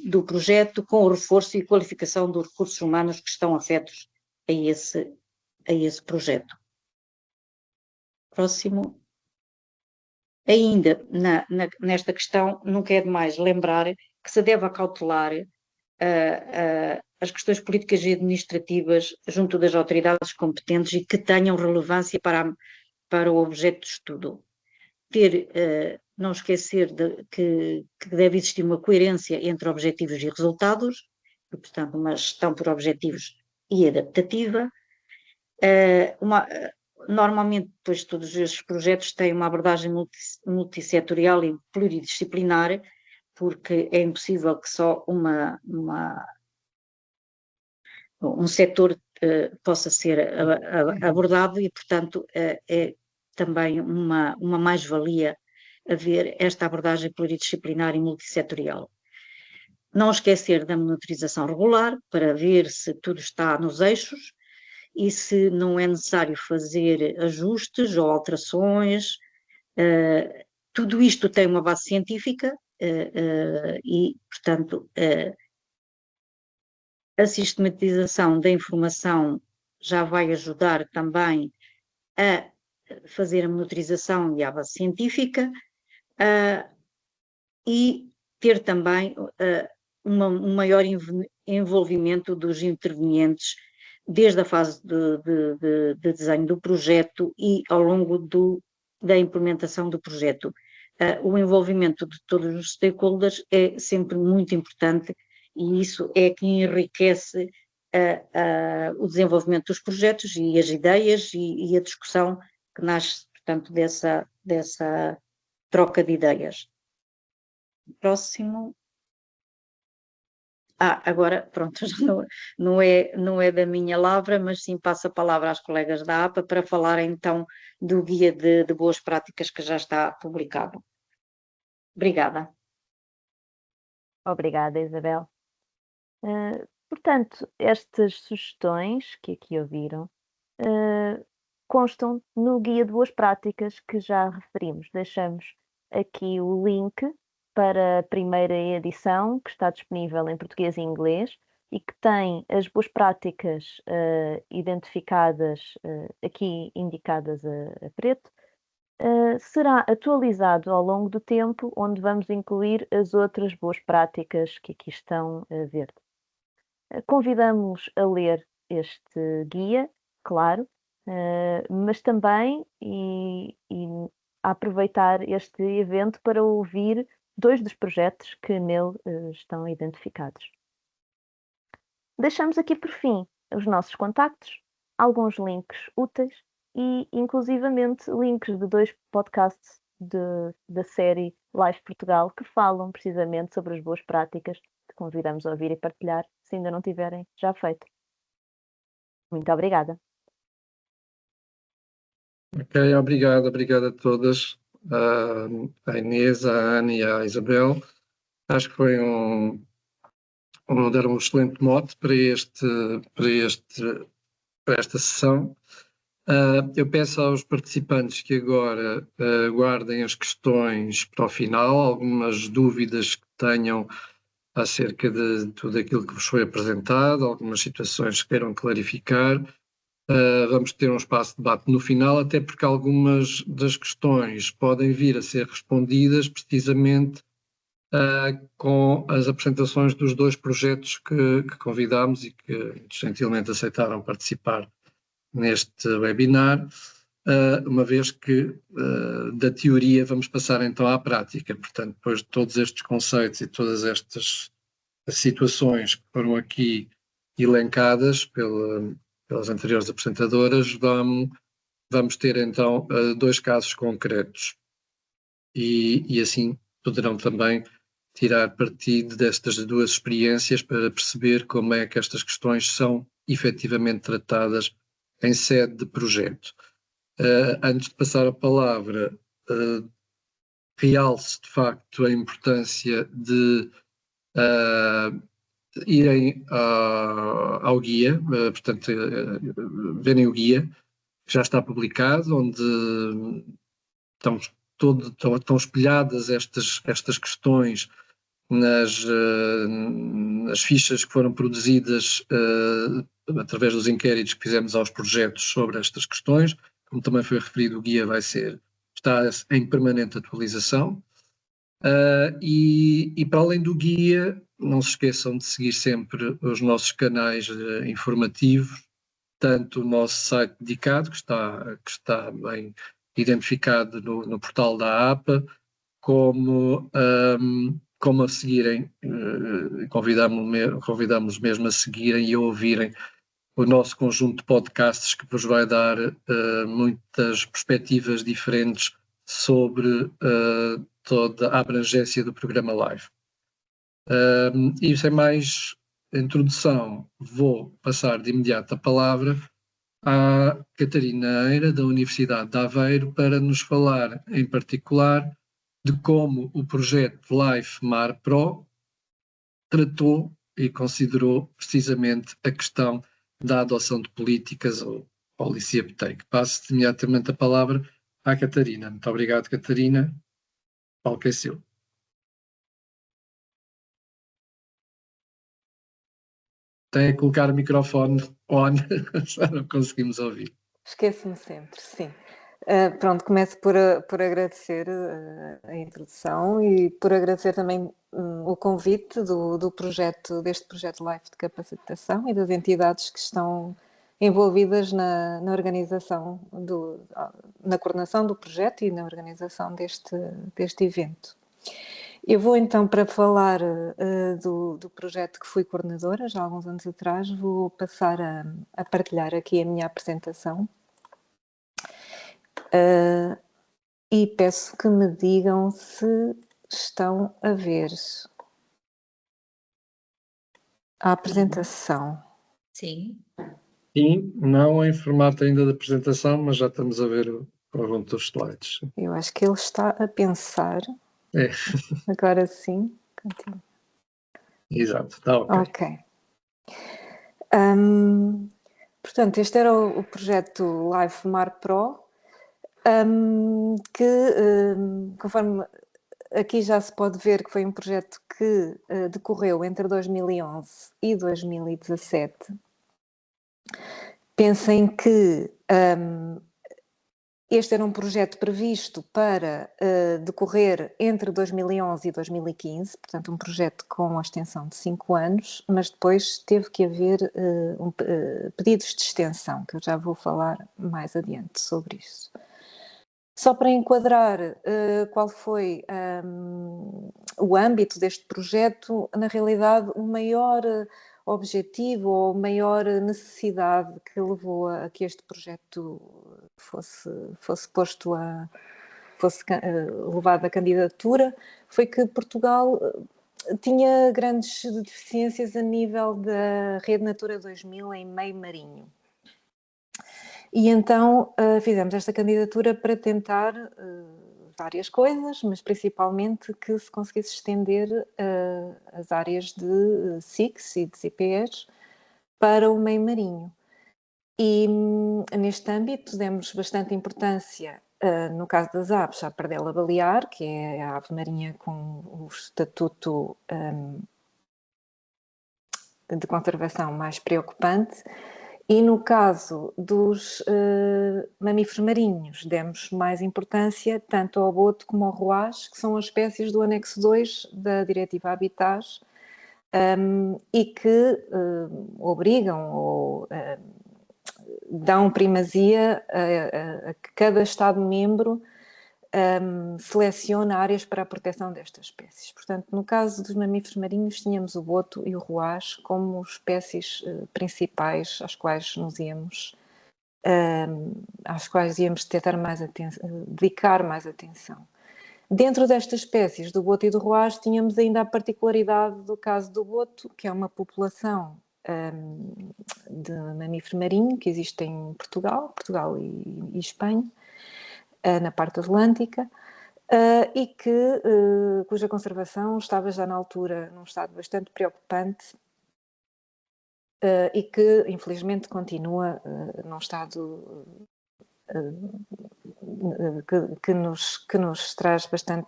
do projeto com o reforço e qualificação dos recursos humanos que estão afetos a esse projeto. Próximo. Ainda nesta questão, nunca é demais lembrar que se deve acautelar as questões políticas e administrativas junto das autoridades competentes e que tenham relevância para o objeto de estudo. Não esquecer que deve existir uma coerência entre objetivos e resultados, e, portanto, uma gestão por objetivos e adaptativa. Normalmente, depois, todos estes projetos têm uma abordagem multissetorial e pluridisciplinar, porque é impossível que só um setor possa ser abordado e, portanto, é também uma mais-valia haver esta abordagem pluridisciplinar e multissetorial. não esquecer da monitorização regular para ver se tudo está nos eixos e se não é necessário fazer ajustes ou alterações. Tudo isto tem uma base científica e, portanto, a sistematização da informação já vai ajudar também a fazer a monitorização e a base científica e ter também um maior envolvimento dos intervenientes desde a fase de desenho do projeto e ao longo da implementação do projeto. O envolvimento de todos os stakeholders é sempre muito importante e isso é que enriquece o desenvolvimento dos projetos e as ideias e a discussão que nasce, portanto, dessa troca de ideias. Próximo. Agora, pronto, não é da minha lavra, mas sim passo a palavra às colegas da APA para falarem então do guia de boas práticas que já está publicado. Obrigada. Obrigada, Isabel. Portanto, estas sugestões que aqui ouviram constam no guia de boas práticas que já referimos. Deixamos aqui o link para a primeira edição, que está disponível em português e inglês e que tem as boas práticas identificadas, aqui indicadas a preto. Será atualizado ao longo do tempo, onde vamos incluir as outras boas práticas que aqui estão a verde. Convidamos a ler este guia, claro, mas também a aproveitar este evento para ouvir 2 dos projetos que nele estão identificados. Deixamos aqui por fim os nossos contactos, alguns links úteis e inclusivamente links de 2 podcasts da série Live Portugal que falam precisamente sobre as boas práticas que convidamos a ouvir e partilhar se ainda não tiverem já feito. Muito obrigada. Ok, obrigado a todas, a Inês, a Ana e a Isabel. Acho que foi deram um excelente mote para esta sessão. Eu peço aos participantes que agora guardem as questões para o final, algumas dúvidas que tenham acerca de tudo aquilo que vos foi apresentado, algumas situações que queiram clarificar. Vamos ter um espaço de debate no final, até porque algumas das questões podem vir a ser respondidas precisamente com as apresentações dos 2 projetos que convidámos e que gentilmente aceitaram participar neste webinar, uma vez que da teoria vamos passar então à prática. Portanto, depois de todos estes conceitos e todas estas situações que foram aqui elencadas pelas anteriores apresentadoras, vamos ter então 2 casos concretos e assim poderão também tirar partido destas 2 experiências para perceber como é que estas questões são efetivamente tratadas em sede de projeto. Antes de passar a palavra, realce de facto a importância de irem ao guia, portanto, verem o guia, que já está publicado, onde estão espelhadas estas questões nas fichas que foram produzidas através dos inquéritos que fizemos aos projetos sobre estas questões. Como também foi referido, o guia está em permanente atualização. E para além do guia, não se esqueçam de seguir sempre os nossos canais informativos, tanto o nosso site dedicado, que está bem identificado no portal da APA, como a seguirem, convidamos mesmo a seguirem e a ouvirem o nosso conjunto de podcasts, que vos vai dar muitas perspectivas diferentes sobre toda a abrangência do programa Live. E sem mais introdução, vou passar de imediato a palavra à Catarina Eira, da Universidade de Aveiro, para nos falar em particular de como o projeto Life Mar Pro tratou e considerou precisamente a questão da adoção de políticas ou policy uptake. Passo imediatamente a palavra à Catarina. Muito obrigado, Catarina. O palco é seu. Tem a colocar o microfone on, já não conseguimos ouvir. Esqueço-me sempre, sim. Pronto, começo por agradecer a introdução e por agradecer também o convite deste projeto LIFE de capacitação e das entidades que estão envolvidas na organização, na coordenação do projeto e na organização deste evento. Eu vou então, para falar do projeto que fui coordenadora já há alguns anos atrás, vou passar a partilhar aqui a minha apresentação. E peço que me digam se estão a ver a apresentação. Sim. Sim, não em formato ainda de apresentação, mas já estamos a ver o conjunto dos slides. Eu acho que ele está a pensar. É. Agora sim. Continua. Exato, está ok. Ok. Portanto, este era o projeto Life Mar Pro, que, conforme aqui já se pode ver que foi um projeto que decorreu entre 2011 e 2017. Pensem que este era um projeto previsto para decorrer entre 2011 e 2015, portanto um projeto com a extensão de 5 anos, mas depois teve que haver pedidos de extensão, que eu já vou falar mais adiante sobre isso. Só para enquadrar qual foi o âmbito deste projeto, na realidade o maior objetivo ou a maior necessidade que levou a que este projeto fosse levado à candidatura foi que Portugal tinha grandes deficiências a nível da Rede Natura 2000 em meio marinho. E então fizemos esta candidatura para tentar várias coisas, mas principalmente que se conseguisse estender as áreas de SICs e de CPEs para o meio marinho. E neste âmbito demos bastante importância, no caso das aves, à pardela balear, que é a ave marinha com o estatuto de conservação mais preocupante. E no caso dos mamíferos marinhos, demos mais importância tanto ao boto como ao roaz, que são as espécies do anexo 2 da Diretiva Habitats e que obrigam ou dão primazia a que cada Estado-membro seleciona áreas para a proteção destas espécies. Portanto, no caso dos mamíferos marinhos, tínhamos o boto e o roaz como espécies principais às quais íamos dedicar mais atenção. Dentro destas espécies do boto e do roaz, tínhamos ainda a particularidade do caso do boto, que é uma população de mamífero marinho que existe em Portugal e Espanha, na parte atlântica, e cuja conservação estava já na altura num estado bastante preocupante e que infelizmente continua num estado que nos traz bastante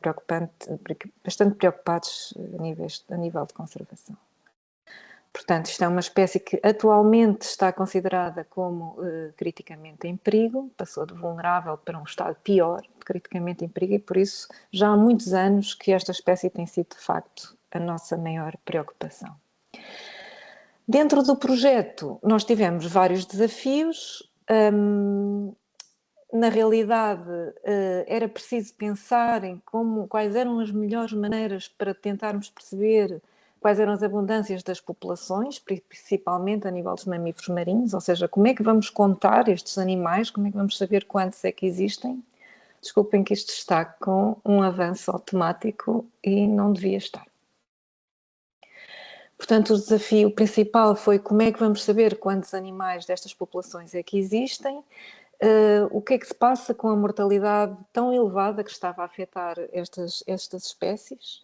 preocupados a nível de conservação. Portanto, isto é uma espécie que atualmente está considerada como criticamente em perigo, passou de vulnerável para um estado pior, de criticamente em perigo, e por isso já há muitos anos que esta espécie tem sido de facto a nossa maior preocupação. Dentro do projeto nós tivemos vários desafios. Na realidade era preciso pensar em quais eram as melhores maneiras para tentarmos perceber quais eram as abundâncias das populações, principalmente a nível dos mamíferos marinhos, ou seja, como é que vamos contar estes animais, como é que vamos saber quantos é que existem. Desculpem que isto está com um avanço automático e não devia estar. Portanto, o desafio principal foi como é que vamos saber quantos animais destas populações é que existem, o que é que se passa com a mortalidade tão elevada que estava a afetar estas espécies,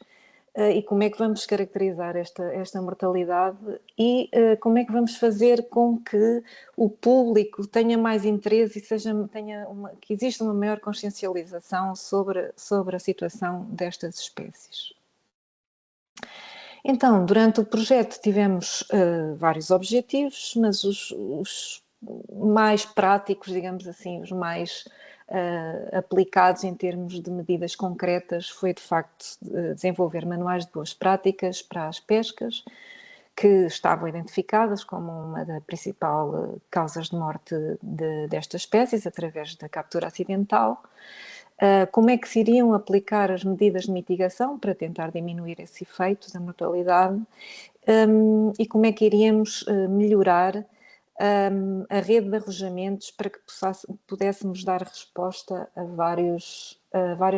e como é que vamos caracterizar esta mortalidade e como é que vamos fazer com que o público tenha mais interesse e que exista uma maior consciencialização sobre a situação destas espécies. Então, durante o projeto tivemos vários objetivos, mas os mais práticos, digamos assim, os mais aplicados em termos de medidas concretas, foi de facto desenvolver manuais de boas práticas para as pescas, que estavam identificadas como uma das principais causas de morte destas espécies, através da captura acidental. Como é que se iriam aplicar as medidas de mitigação para tentar diminuir esse efeito da mortalidade, e como é que iríamos melhorar a rede de arrojamentos para que pudéssemos dar resposta a várias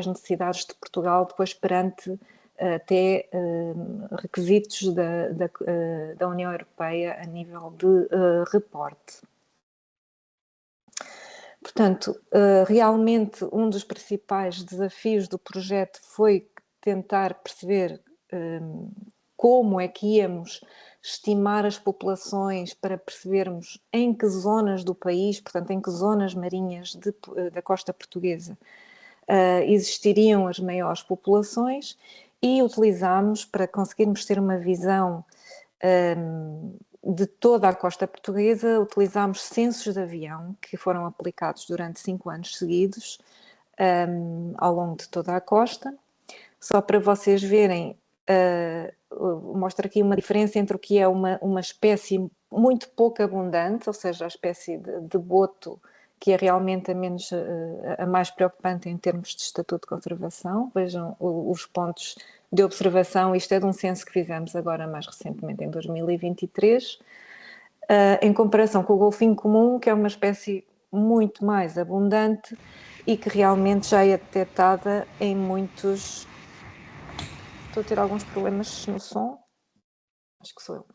necessidades de Portugal, depois perante até requisitos da União Europeia a nível de reporte. Portanto, realmente um dos principais desafios do projeto foi tentar perceber como é que íamos estimar as populações para percebermos em que zonas do país, portanto, em que zonas marinhas da costa portuguesa existiriam as maiores populações, e utilizámos, para conseguirmos ter uma visão de toda a costa portuguesa, utilizámos censos de avião que foram aplicados durante 5 anos seguidos ao longo de toda a costa. Só para vocês verem, mostra aqui uma diferença entre o que é uma espécie muito pouco abundante, ou seja, a espécie de boto, que é realmente a mais preocupante em termos de estatuto de conservação. Vejam os pontos de observação, isto é de um censo que fizemos agora mais recentemente, em 2023, em comparação com o golfinho comum, que é uma espécie muito mais abundante e que realmente já é detectada em muitos... Estou a ter alguns problemas no som? Acho que sou eu.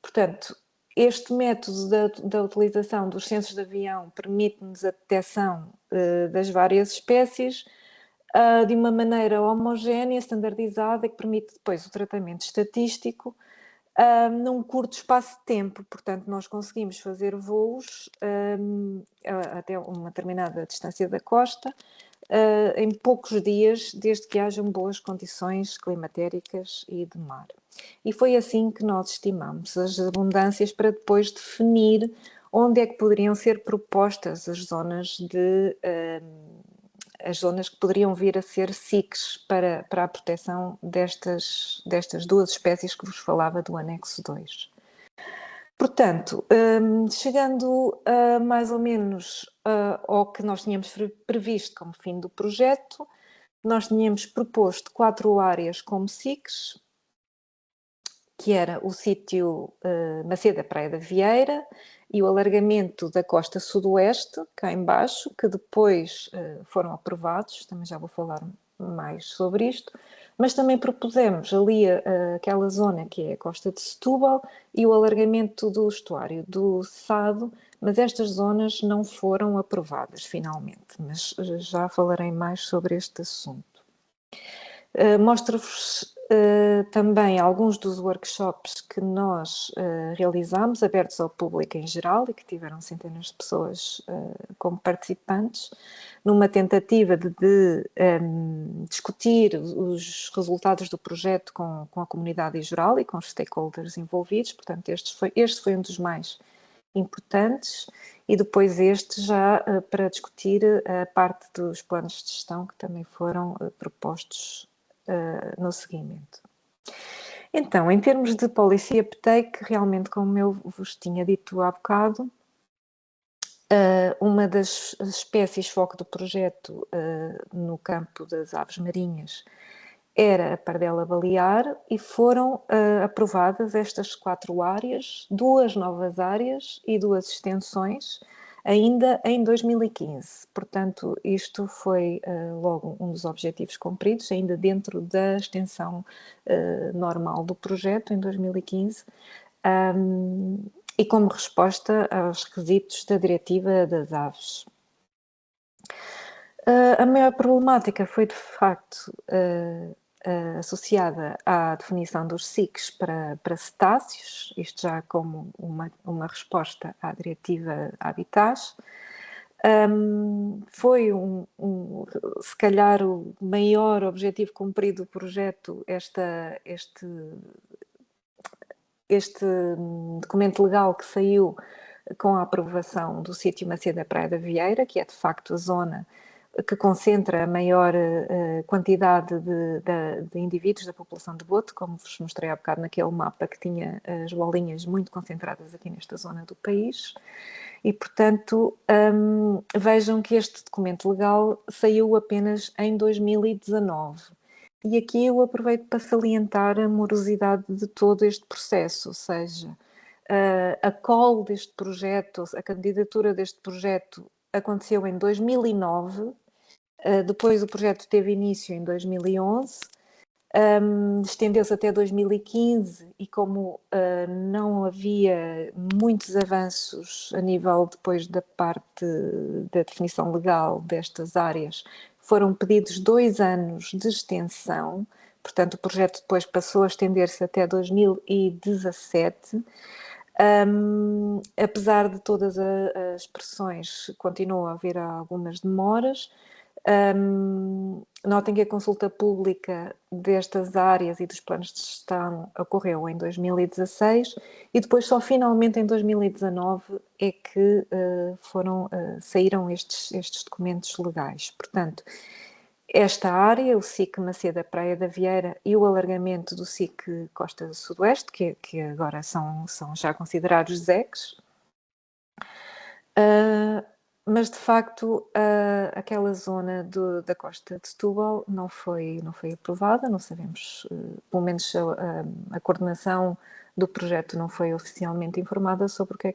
Portanto, este método da utilização dos censos de avião permite-nos a detecção das várias espécies de uma maneira homogénea, standardizada, que permite depois o tratamento estatístico num curto espaço de tempo. Portanto, nós conseguimos fazer voos até uma determinada distância da costa em poucos dias, desde que hajam boas condições climatéricas e de mar. E foi assim que nós estimamos as abundâncias para depois definir onde é que poderiam ser propostas as zonas que poderiam vir a ser SICs para a proteção destas duas espécies que vos falava do anexo 2. Portanto, chegando mais ou menos ao que nós tínhamos previsto como fim do projeto, nós tínhamos proposto 4 áreas como SICs, que era o sítio Maceda Praia da Vieira e o alargamento da costa sudoeste, cá em baixo, que depois foram aprovados, também já vou falar mais sobre isto, mas também propusemos ali aquela zona que é a costa de Setúbal e o alargamento do estuário do Sado, mas estas zonas não foram aprovadas finalmente, mas já falarei mais sobre este assunto. Mostro-vos também alguns dos workshops que nós realizamos, abertos ao público em geral e que tiveram centenas de pessoas como participantes, numa tentativa de discutir os resultados do projeto com a comunidade em geral e com os stakeholders envolvidos. Portanto, este foi um dos mais importantes, e depois este já para discutir a parte dos planos de gestão que também foram propostos no seguimento. Então, em termos de policy uptake, realmente, como eu vos tinha dito há bocado, uma das espécies foco do projeto no campo das aves marinhas era a pardela balear, e foram aprovadas estas 4 áreas, 2 novas áreas e 2 extensões, ainda em 2015. Portanto, isto foi logo um dos objetivos cumpridos, ainda dentro da extensão normal do projeto, em 2015, e como resposta aos requisitos da Diretiva das Aves. A maior problemática foi, de facto, associada à definição dos SICs para cetáceos, isto já como uma resposta à diretiva Habitats. Foi se calhar o maior objetivo cumprido do projeto, este documento legal que saiu com a aprovação do sítio Macedo da Praia da Vieira, que é de facto a zona que concentra a maior quantidade de indivíduos da população de Boto, como vos mostrei há bocado naquele mapa que tinha as bolinhas muito concentradas aqui nesta zona do país. E, portanto, vejam que este documento legal saiu apenas em 2019. E aqui eu aproveito para salientar a morosidade de todo este processo, ou seja, a call deste projeto, a candidatura deste projeto aconteceu em 2009, depois o projeto teve início em 2011, estendeu-se até 2015 e como não havia muitos avanços a nível depois da parte da definição legal destas áreas, foram pedidos 2 anos de extensão, portanto o projeto depois passou a estender-se até 2017. Apesar de todas as pressões, continua a haver algumas demoras. Notem que a consulta pública destas áreas e dos planos de gestão ocorreu em 2016 e depois só finalmente em 2019 é que saíram estes documentos legais. Portanto, esta área, o SIC Macedo da Praia da Vieira e o alargamento do SIC Costa do Sudoeste, que agora são já considerados ZECs, mas de facto aquela zona da Costa de Setúbal não foi aprovada, não sabemos, pelo menos a coordenação do projeto não foi oficialmente informada sobre o que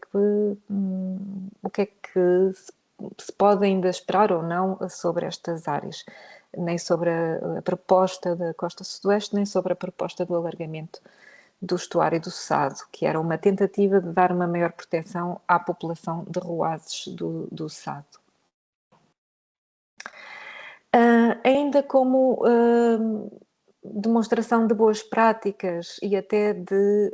é que se pode ainda esperar ou não sobre estas áreas, nem sobre a proposta da Costa Sudoeste, nem sobre a proposta do alargamento do estuário do Sado, que era uma tentativa de dar uma maior proteção à população de Roazes do Sado. Ainda como demonstração de boas práticas e até de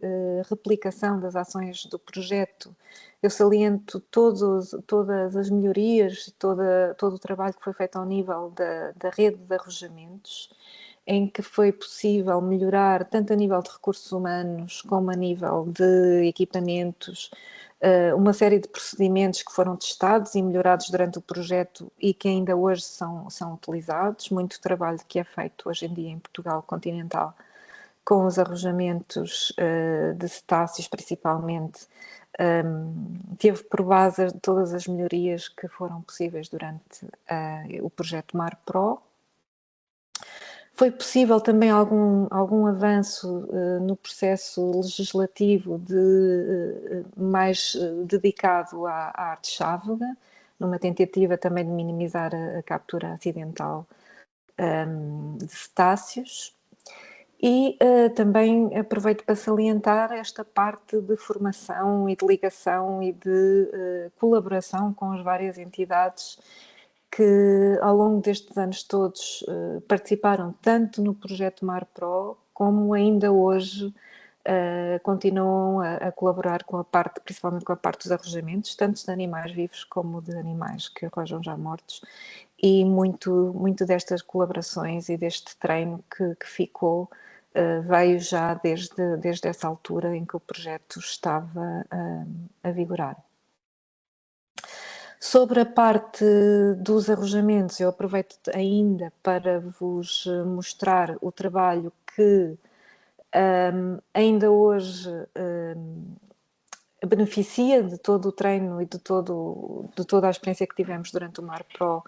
replicação das ações do projeto, eu saliento todas as melhorias, todo o trabalho que foi feito ao nível da rede de arrojamentos, em que foi possível melhorar tanto a nível de recursos humanos como a nível de equipamentos, uma série de procedimentos que foram testados e melhorados durante o projeto e que ainda hoje são utilizados. Muito trabalho que é feito hoje em dia em Portugal continental com os arrojamentos de cetáceos principalmente, teve por base todas as melhorias que foram possíveis durante o projeto Mar Pro. Foi possível também algum avanço no processo legislativo mais dedicado à arte chávega, numa tentativa também de minimizar a captura acidental de cetáceos. E também aproveito para salientar esta parte de formação e de ligação e de colaboração com as várias entidades que ao longo destes anos todos participaram tanto no projeto Mar Pro como ainda hoje continuam a colaborar com a parte, principalmente com a parte dos arrojamentos, tanto de animais vivos como de animais que arrojam já mortos, e muito destas colaborações e deste treino que ficou veio já desde essa altura em que o projeto estava a vigorar. Sobre a parte dos arrojamentos, eu aproveito ainda para vos mostrar o trabalho que ainda hoje beneficia de todo o treino e de toda a experiência que tivemos durante o Mar Pro,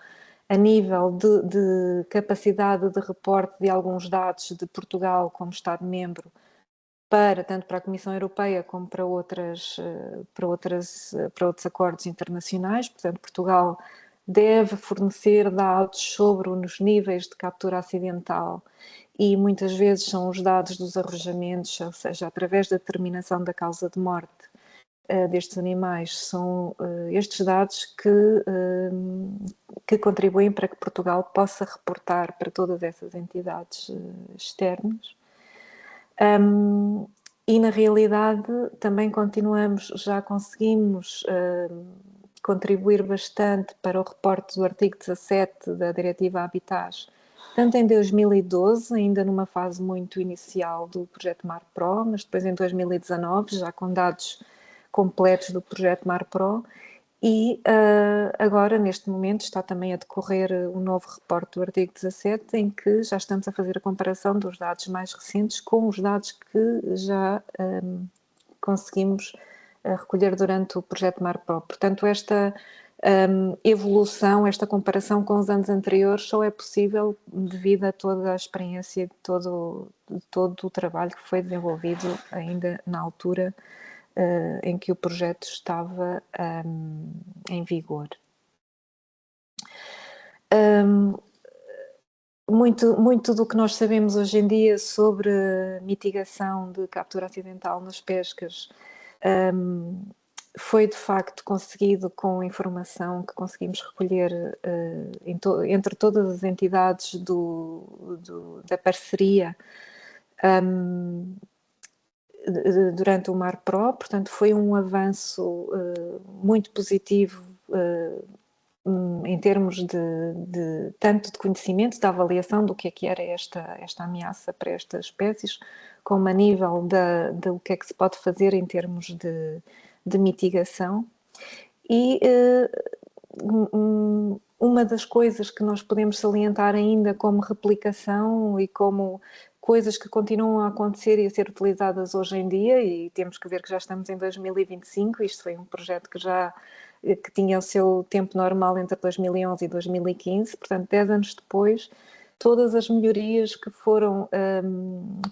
a nível de capacidade de reporte de alguns dados de Portugal como Estado-membro, tanto para a Comissão Europeia como para outros acordos internacionais. Portanto, Portugal deve fornecer dados sobre os níveis de captura acidental e muitas vezes são os dados dos arrojamentos, ou seja, através da determinação da causa de morte, destes animais são estes dados que contribuem para que Portugal possa reportar para todas essas entidades externas. E na realidade também já conseguimos contribuir bastante para o reporte do artigo 17 da Diretiva Habitats, tanto em 2012, ainda numa fase muito inicial do projeto MarPro, mas depois em 2019, já com dados completos do projeto MarPro, e agora, neste momento, está também a decorrer o novo reporte do artigo 17, em que já estamos a fazer a comparação dos dados mais recentes com os dados que já conseguimos recolher durante o projeto MarPro. Portanto, esta evolução, esta comparação com os anos anteriores só é possível devido a toda a experiência, todo o trabalho que foi desenvolvido ainda na altura em que o projeto estava em vigor. Muito do que nós sabemos hoje em dia sobre mitigação de captura acidental nas pescas foi de facto conseguido com informação que conseguimos recolher entre todas as entidades da parceria durante o MarPro, portanto foi um avanço muito positivo em termos tanto de conhecimento, da avaliação do que era esta ameaça para estas espécies, como a nível do que é que se pode fazer em termos de mitigação. E uma das coisas que nós podemos salientar ainda como replicação e como coisas que continuam a acontecer e a ser utilizadas hoje em dia, e temos que ver que já estamos em 2025, isto foi um projeto que tinha o seu tempo normal entre 2011 e 2015, portanto 10 anos depois, todas as melhorias que foram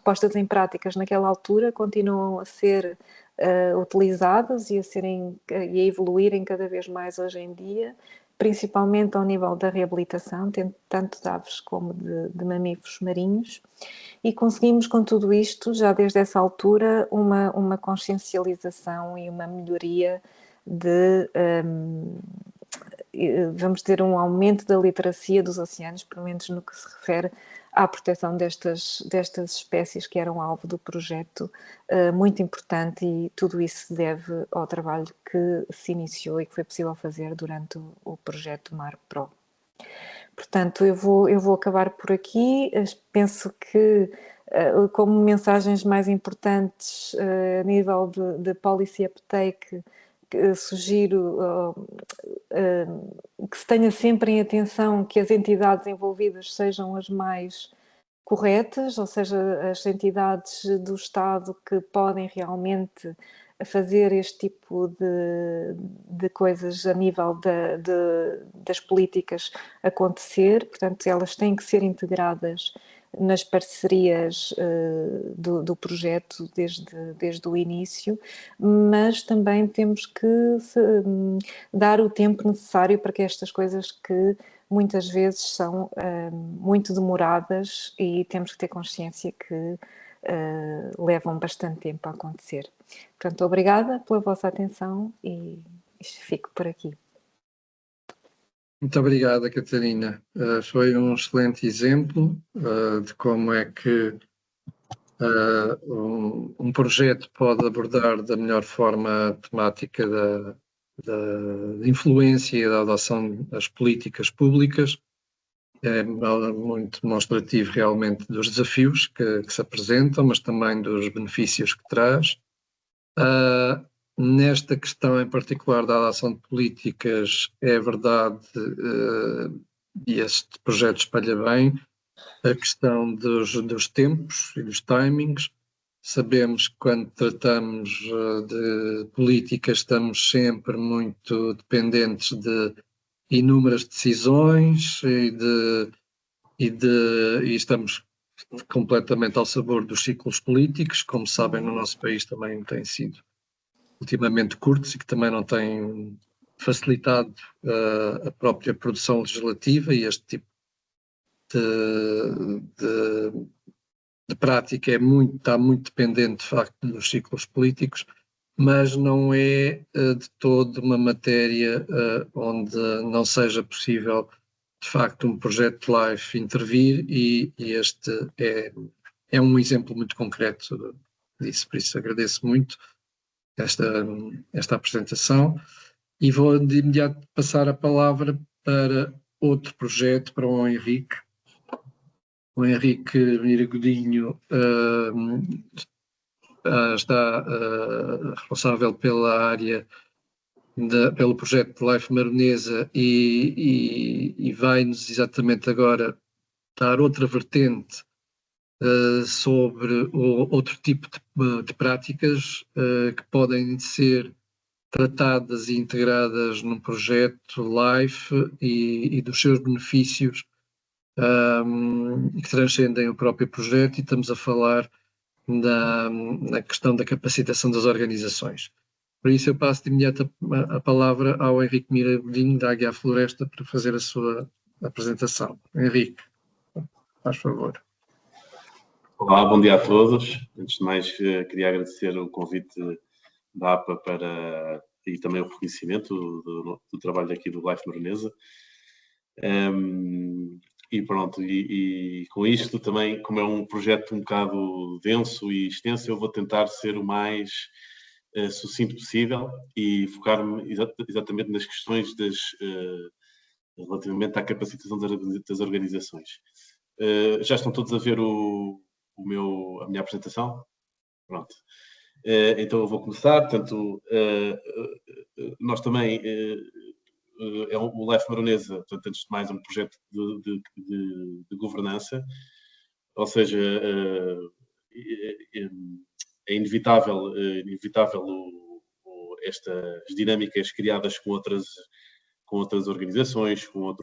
postas em práticas naquela altura continuam a ser utilizadas e a evoluírem cada vez mais hoje em dia, principalmente ao nível da reabilitação, tanto de aves como de mamíferos marinhos, e conseguimos com tudo isto, já desde essa altura, uma consciencialização e uma melhoria vamos ter um aumento da literacia dos oceanos, pelo menos no que se refere à proteção destas espécies que eram alvo do projeto, muito importante, e tudo isso se deve ao trabalho que se iniciou e que foi possível fazer durante o projeto MarPro. Portanto, eu vou acabar por aqui. Penso que, como mensagens mais importantes a nível de policy uptake, sugiro que se tenha sempre em atenção que as entidades envolvidas sejam as mais corretas, ou seja, as entidades do Estado que podem realmente fazer este tipo de coisas a nível das políticas acontecer, portanto elas têm que ser integradas nas parcerias do projeto desde o início, mas também temos que dar o tempo necessário para que estas coisas que muitas vezes são muito demoradas, e temos que ter consciência que levam bastante tempo a acontecer. Portanto, obrigada pela vossa atenção e fico por aqui. Muito obrigada, Catarina. Foi um excelente exemplo de como é que um projeto pode abordar da melhor forma a temática da influência e da adoção das políticas públicas. É muito demonstrativo realmente dos desafios que se apresentam, mas também dos benefícios que traz. Nesta questão em particular da adoção de políticas, é verdade, e este projeto espalha bem, a questão dos tempos e dos timings. Sabemos que quando tratamos de políticas estamos sempre muito dependentes de inúmeras decisões e estamos completamente ao sabor dos ciclos políticos, como sabem, no nosso país também têm sido ultimamente curtos e que também não têm facilitado a própria produção legislativa, e este tipo de prática está muito dependente de facto dos ciclos políticos, mas não é de todo uma matéria onde não seja possível, de facto, um projeto de LIFE intervir, e este é um exemplo muito concreto disso. Por isso agradeço muito esta apresentação e vou de imediato passar a palavra para outro projeto, para o Henrique. O Henrique Mira Godinho está responsável pela área, pelo projeto de LIFE Maronesa e vai-nos exatamente agora dar outra vertente sobre outro tipo de práticas que podem ser tratadas e integradas num projeto LIFE e dos seus benefícios que transcendem o próprio projeto, e estamos a falar na questão da capacitação das organizações. Por isso eu passo de imediato a palavra ao Henrique Mira Godinho, da Águia à Floresta, para fazer a sua apresentação. Henrique, faz favor. Olá, bom dia a todos. Antes de mais, queria agradecer o convite da APA e também o reconhecimento do trabalho aqui do LIFE Maronesa. E pronto, e com isto também, como é um projeto um bocado denso e extenso, eu vou tentar ser o mais sucinto possível e focar-me exatamente nas questões relativamente à capacitação das organizações. Já estão todos a ver a minha apresentação? Pronto. Então eu vou começar. Portanto, nós também, o LIFE Maronesa, portanto, antes de mais, um projeto de governança, ou seja, é inevitável estas dinâmicas criadas com outras organizações, com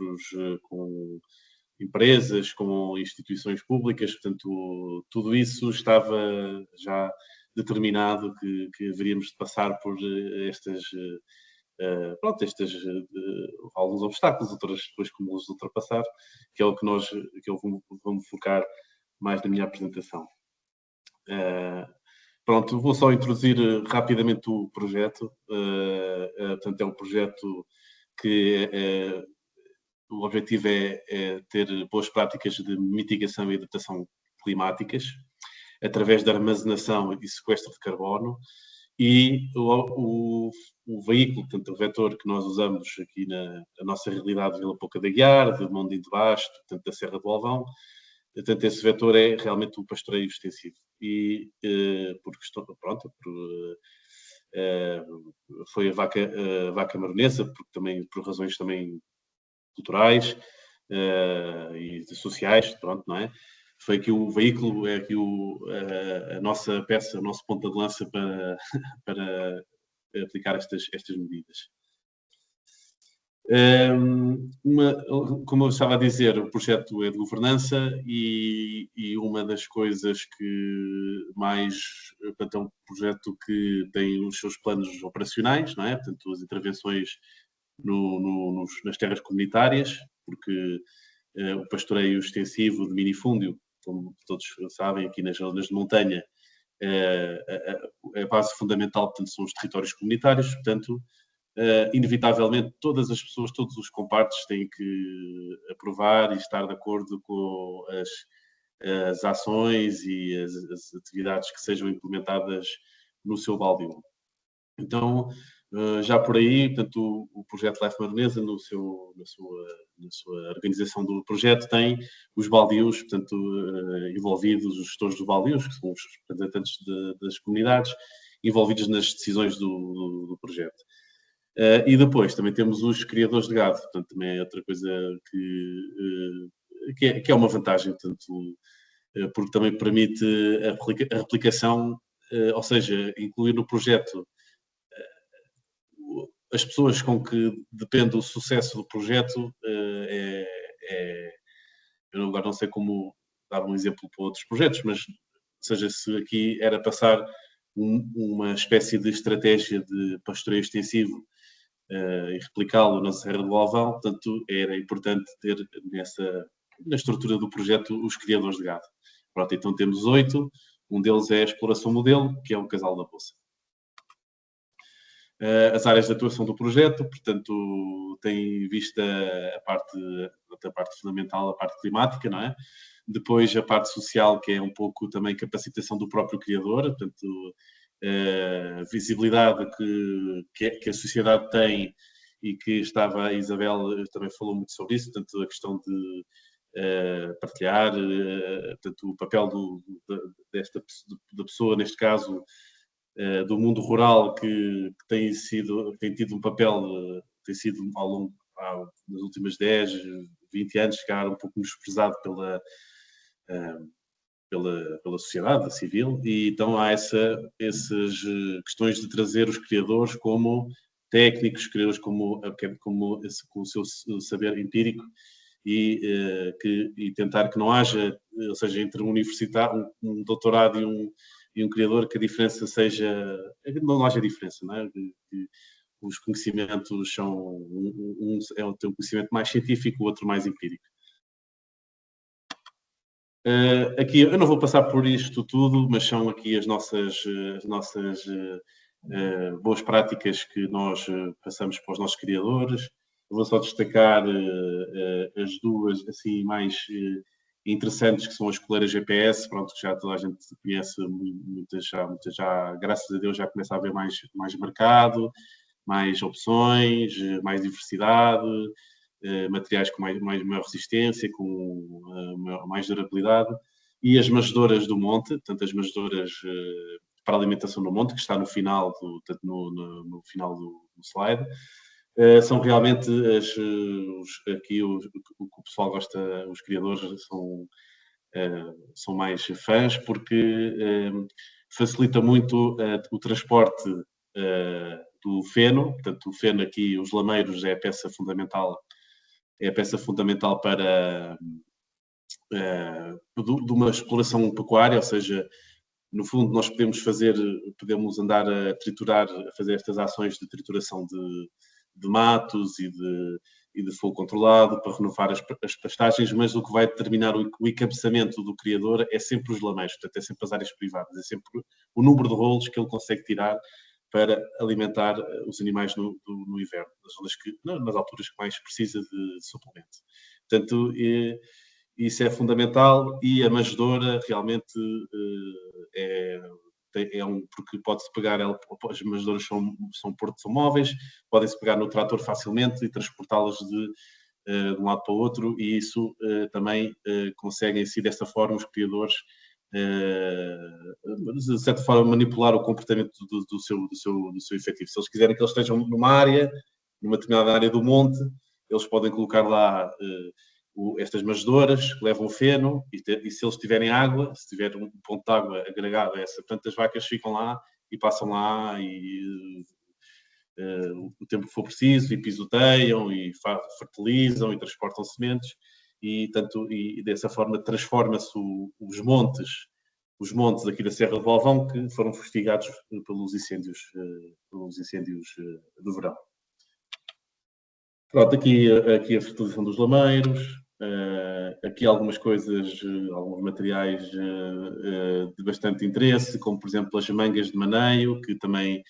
empresas, com instituições públicas. Portanto, tudo isso estava já determinado que haveríamos de passar por alguns obstáculos, outras depois como os ultrapassar, que é o que eu vou me focar mais na minha apresentação. Pronto, vou só introduzir rapidamente o projeto. Portanto, é um projeto que o objetivo é ter boas práticas de mitigação e adaptação climáticas através da armazenação e sequestro de carbono, e o veículo, portanto, o vetor que nós usamos aqui na nossa realidade de Vila Pouca da Guiar, de Mondim de Basto, portanto, da Serra do Alvão. Portanto, esse vetor é realmente o pastoreio extensivo. E foi a vaca maronesa, porque também, por razões também culturais e sociais, pronto, não é? Foi aqui o veículo, é aqui a nossa peça, o nosso ponta de lança para aplicar estas medidas. Como eu estava a dizer, o projeto é de governança e uma das coisas que mais... Portanto, é um projeto que tem os seus planos operacionais, não é? Portanto, as intervenções nas terras comunitárias, porque o pastoreio extensivo de minifúndio, como todos sabem, aqui nas zonas de montanha, a base fundamental, portanto, são os territórios comunitários. Portanto, inevitavelmente, todas as pessoas, todos os compartes têm que aprovar e estar de acordo com as ações e as atividades que sejam implementadas no seu baldio. Então, já por aí, portanto, o projeto LIFE Maronesa, na sua organização do projeto, tem os baldios, portanto, envolvidos, os gestores dos baldios, que são os representantes das comunidades, envolvidos nas decisões do projeto. E depois também temos os criadores de gado, portanto, também é outra coisa que é uma vantagem, portanto, porque também permite a replicação, ou seja, incluir no projeto as pessoas com que depende o sucesso do projeto. Eu agora não sei como dar um exemplo para outros projetos, mas, ou seja, se aqui era passar uma espécie de estratégia de pastoreio extensivo e replicá-lo na Serra do Alvão, portanto, era importante ter na estrutura do projeto os criadores de gado. Pronto, então temos 8, um deles é a exploração modelo, que é o Casal da Poça. as áreas de atuação do projeto, portanto, tem em vista a parte fundamental, a parte climática, não é? Depois a parte social, que é um pouco também capacitação do próprio criador, portanto, visibilidade que a sociedade tem, e que a Isabel também falou muito sobre isso, portanto, a questão de partilhar, portanto, o papel da pessoa, neste caso, do mundo rural, que tem tido um papel, tem sido ao longo das últimas 10, 20 anos, chegar um pouco menosprezado pela sociedade civil, e então há essas questões de trazer os criadores como técnicos, criadores com o seu saber empírico, e tentar que não haja, ou seja, entre um universitário, um doutorado e um criador, que a diferença não haja diferença, não é? Que os conhecimentos são, tem um conhecimento mais científico, o outro mais empírico. Aqui eu não vou passar por isto tudo, mas são aqui as nossas boas práticas que nós passamos para os nossos criadores. Eu vou só destacar as duas assim mais interessantes, que são as coleiras GPS, pronto, que já toda a gente conhece, muitas já, graças a Deus, já começa a haver mais mercado, mais opções, mais diversidade, materiais com maior resistência, com mais durabilidade, e as manjedoras do monte, portanto, as manjedoras para alimentação no monte, que está no final no final do slide. São realmente aqui o que o pessoal gosta, os criadores são mais fãs, porque facilita muito o transporte do feno. Portanto, o feno aqui, os lameiros, é a peça fundamental para de uma exploração pecuária, ou seja, no fundo nós podemos andar a triturar, a fazer estas ações de trituração de matos e de fogo controlado para renovar as pastagens, mas o que vai determinar o encabeçamento do criador é sempre os lameiros, portanto é sempre as áreas privadas, é sempre o número de rolos que ele consegue tirar para alimentar os animais no inverno, nas alturas que mais precisa de suplemento. Portanto, isso é fundamental, e a manjedoura realmente porque pode-se pegar, as manjedoras são móveis, podem-se pegar no trator facilmente e transportá-las de um lado para o outro, e isso também conseguem, assim, desta forma, os criadores, de certa forma, manipular o comportamento do seu efetivo. Se eles quiserem que eles estejam numa determinada área do monte, eles podem colocar lá estas manjedoras que levam feno, e se eles tiverem água, se tiver um ponto de água agregado a essa, portanto, as vacas ficam lá e passam lá e o tempo que for preciso, e pisoteiam, e fertilizam, e transportam sementes, e dessa forma transforma-se os montes aqui da Serra do Valvão, que foram fustigados pelos incêndios do verão. Pronto, aqui a fertilização dos lameiros, aqui algumas coisas, alguns materiais de bastante interesse, como por exemplo as mangas de maneio, que também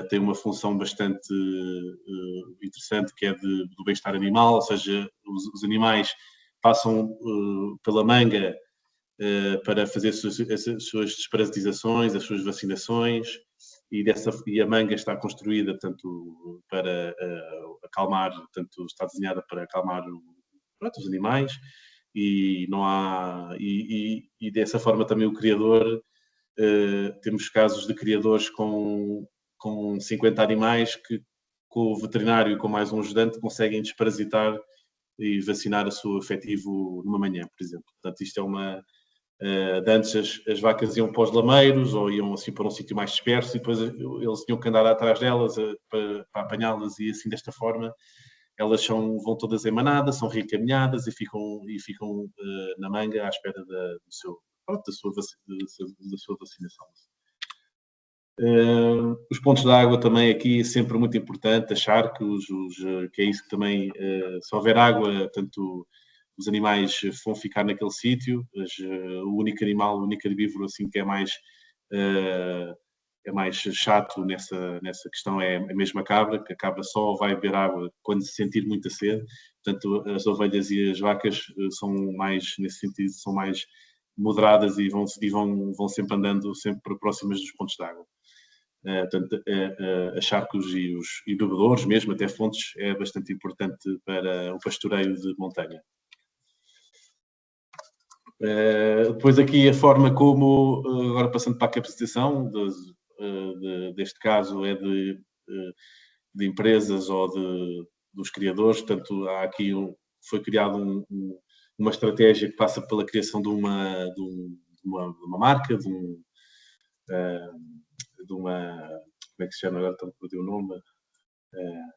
têm uma função bastante interessante, que é do bem-estar animal, ou seja, os animais passam pela manga para fazer as suas desparasitizações, as suas vacinações, e a manga está construída, portanto, para acalmar, portanto, está desenhada para acalmar os animais, e não há, e dessa forma também o criador, temos casos de criadores com 50 animais que, com o veterinário e com mais um ajudante, conseguem desparasitar e vacinar o seu efetivo numa manhã, por exemplo. Portanto, isto é de antes as vacas iam para os lameiros, ou iam assim para um sítio mais disperso, e depois eles tinham que andar atrás delas para apanhá-las, e assim, desta forma, elas vão todas em manada, são reencaminhadas e ficam na manga à espera da sua vacinação. Os pontos de água também aqui é sempre muito importante, achar que é isso que também, se houver água, tanto os animais vão ficar naquele sítio, o único animal, o único herbívoro assim que é mais é mais chato nessa questão é a mesma cabra, que a cabra só vai beber água quando se sentir muita sede. Portanto, as ovelhas e as vacas são mais, nesse sentido, são mais moderadas e vão sempre andando sempre próximas dos pontos de água. Portanto, as charcos e bebedouros, mesmo até fontes, é bastante importante para o pastoreio de montanha. Depois aqui a forma como, agora passando para a capacitação, deste caso é de empresas ou dos criadores, portanto há aqui foi criado uma estratégia que passa pela criação de uma marca, de uma, como é que se chama agora, tanto perdi o nome,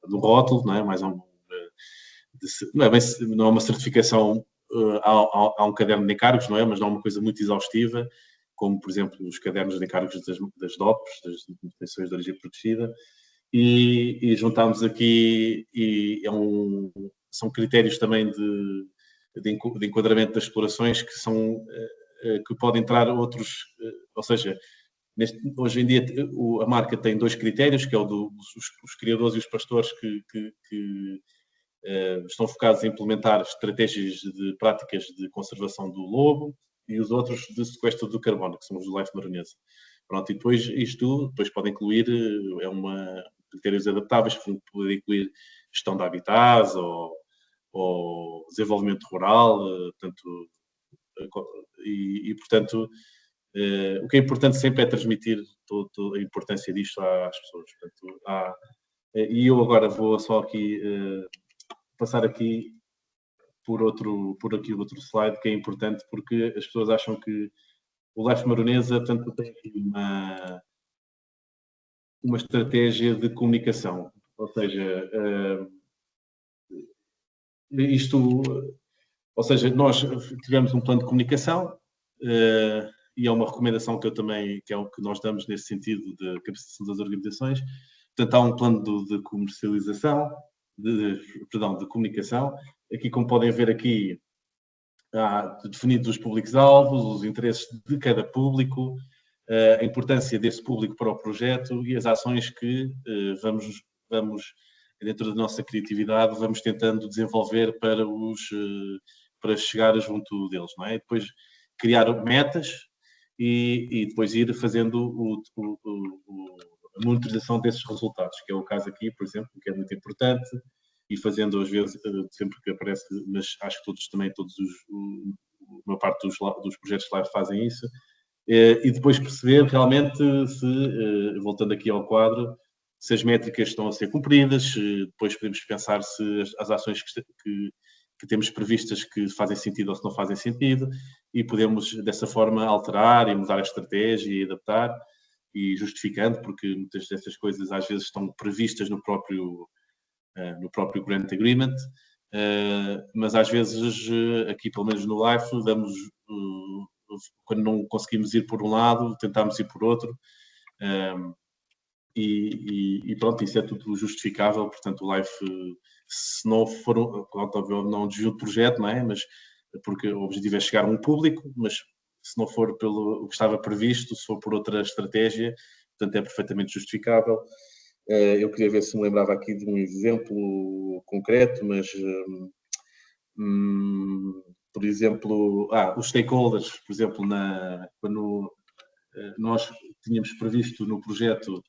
de um rótulo, não é? Não é uma certificação, há um caderno de encargos, não é? Mas não é uma coisa muito exaustiva, como, por exemplo, os cadernos de encargos das DOPs, das Denominações de Origem Protegida, e juntámos aqui, são critérios também de enquadramento das explorações que podem entrar outros, ou seja, hoje em dia a marca tem 2 critérios, que é o dos criadores e os pastores que estão focados em implementar estratégias de práticas de conservação do lobo, e os outros de sequestro do carbono, que são os do Life Maronesa. Pronto, e depois isto pode incluir critérios adaptáveis, que podem incluir gestão de habitats ou desenvolvimento rural, portanto, portanto, o que é importante sempre é transmitir toda a importância disto às pessoas. Portanto, e eu agora vou só aqui passar aqui por aqui outro slide que é importante, porque as pessoas acham que o Life Maronesa, portanto, tem aqui uma estratégia de comunicação, ou seja, ou seja, nós tivemos um plano de comunicação e é uma recomendação que que é o que nós damos nesse sentido de capacitação das organizações. Portanto, há um plano de comercialização, de comunicação. Aqui, como podem ver aqui, há definidos os públicos-alvos, os interesses de cada público, a importância desse público para o projeto e as ações que vamos dentro da nossa criatividade, vamos tentando desenvolver para chegar junto deles, não é? E depois criar metas e depois ir fazendo a monitorização desses resultados, que é o caso aqui, por exemplo, que é muito importante, e fazendo às vezes, sempre que aparece, mas acho que uma parte dos projetos live fazem isso, e depois perceber realmente voltando aqui ao quadro, se as métricas estão a ser cumpridas, depois podemos pensar se as ações que temos previstas que fazem sentido ou se não fazem sentido, e podemos dessa forma alterar e mudar a estratégia e adaptar, e justificando, porque muitas dessas coisas às vezes estão previstas no próprio Grant Agreement, mas às vezes aqui, pelo menos no LIFE, quando não conseguimos ir por um lado, tentamos ir por outro, e pronto, isso é tudo justificável. Portanto, o LIFE, se não for, não desvio do projeto, não é? Mas porque o objetivo é chegar a um público, mas se não for pelo o que estava previsto, se for por outra estratégia, portanto é perfeitamente justificável. Eu queria ver se me lembrava aqui de um exemplo concreto, mas por exemplo, os stakeholders, por exemplo, quando nós tínhamos previsto no projeto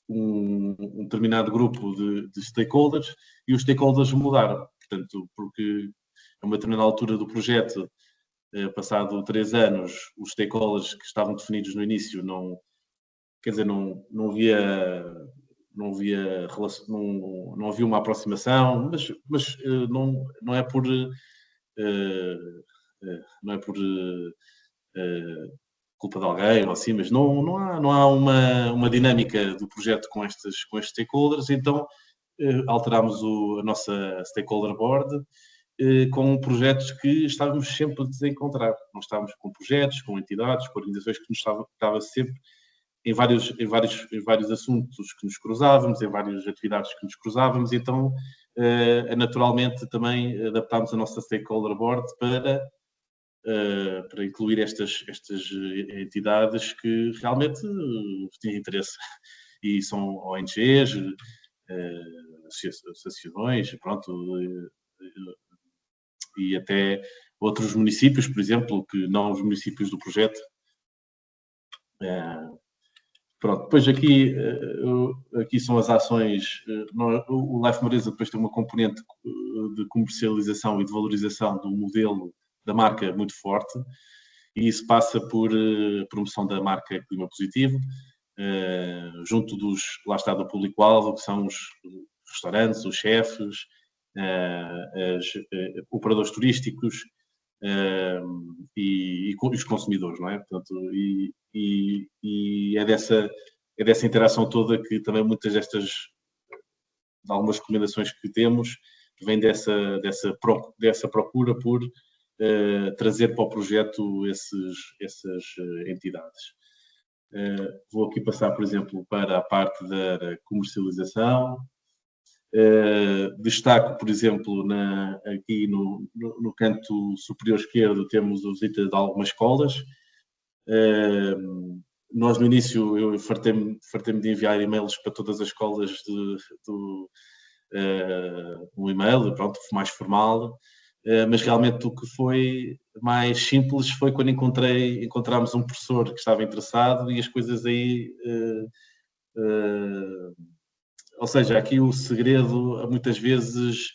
um determinado grupo de stakeholders, e os stakeholders mudaram, portanto, porque a uma determinada altura do projeto, passado 3 anos, os stakeholders que estavam definidos no início não havia uma aproximação, mas não é por culpa de alguém ou assim, mas não há uma dinâmica do projeto com estes stakeholders, então alterámos a nossa stakeholder board com projetos que estávamos sempre a desencontrar. Nós estávamos com projetos, com entidades, com organizações que estava sempre em vários assuntos que nos cruzávamos, em várias atividades que nos cruzávamos, então naturalmente também adaptámos a nossa stakeholder board para para incluir estas entidades que realmente têm interesse. E são ONGs, associações, pronto, e até outros municípios, por exemplo, que não os municípios do projeto. Pronto, depois aqui são as ações. O Life Maresa depois tem uma componente de comercialização e de valorização do modelo da marca muito forte, e isso passa por promoção da marca Clima Positivo, junto lá está, do público-alvo, que são os restaurantes, os chefes, operadores turísticos e os consumidores, não é? Portanto, e é dessa interação toda que também muitas de algumas recomendações que temos vêm dessa procura por trazer para o projeto essas entidades. Vou aqui passar, por exemplo, para a parte da comercialização. Destaco, por exemplo, aqui no canto superior esquerdo temos a visita de algumas escolas. Nós no início eu fartei-me de enviar e-mails para todas as escolas um e-mail, pronto, mais formal, mas realmente o que foi mais simples foi quando encontramos um professor que estava interessado e as coisas aí... ou seja, aqui o segredo, muitas vezes,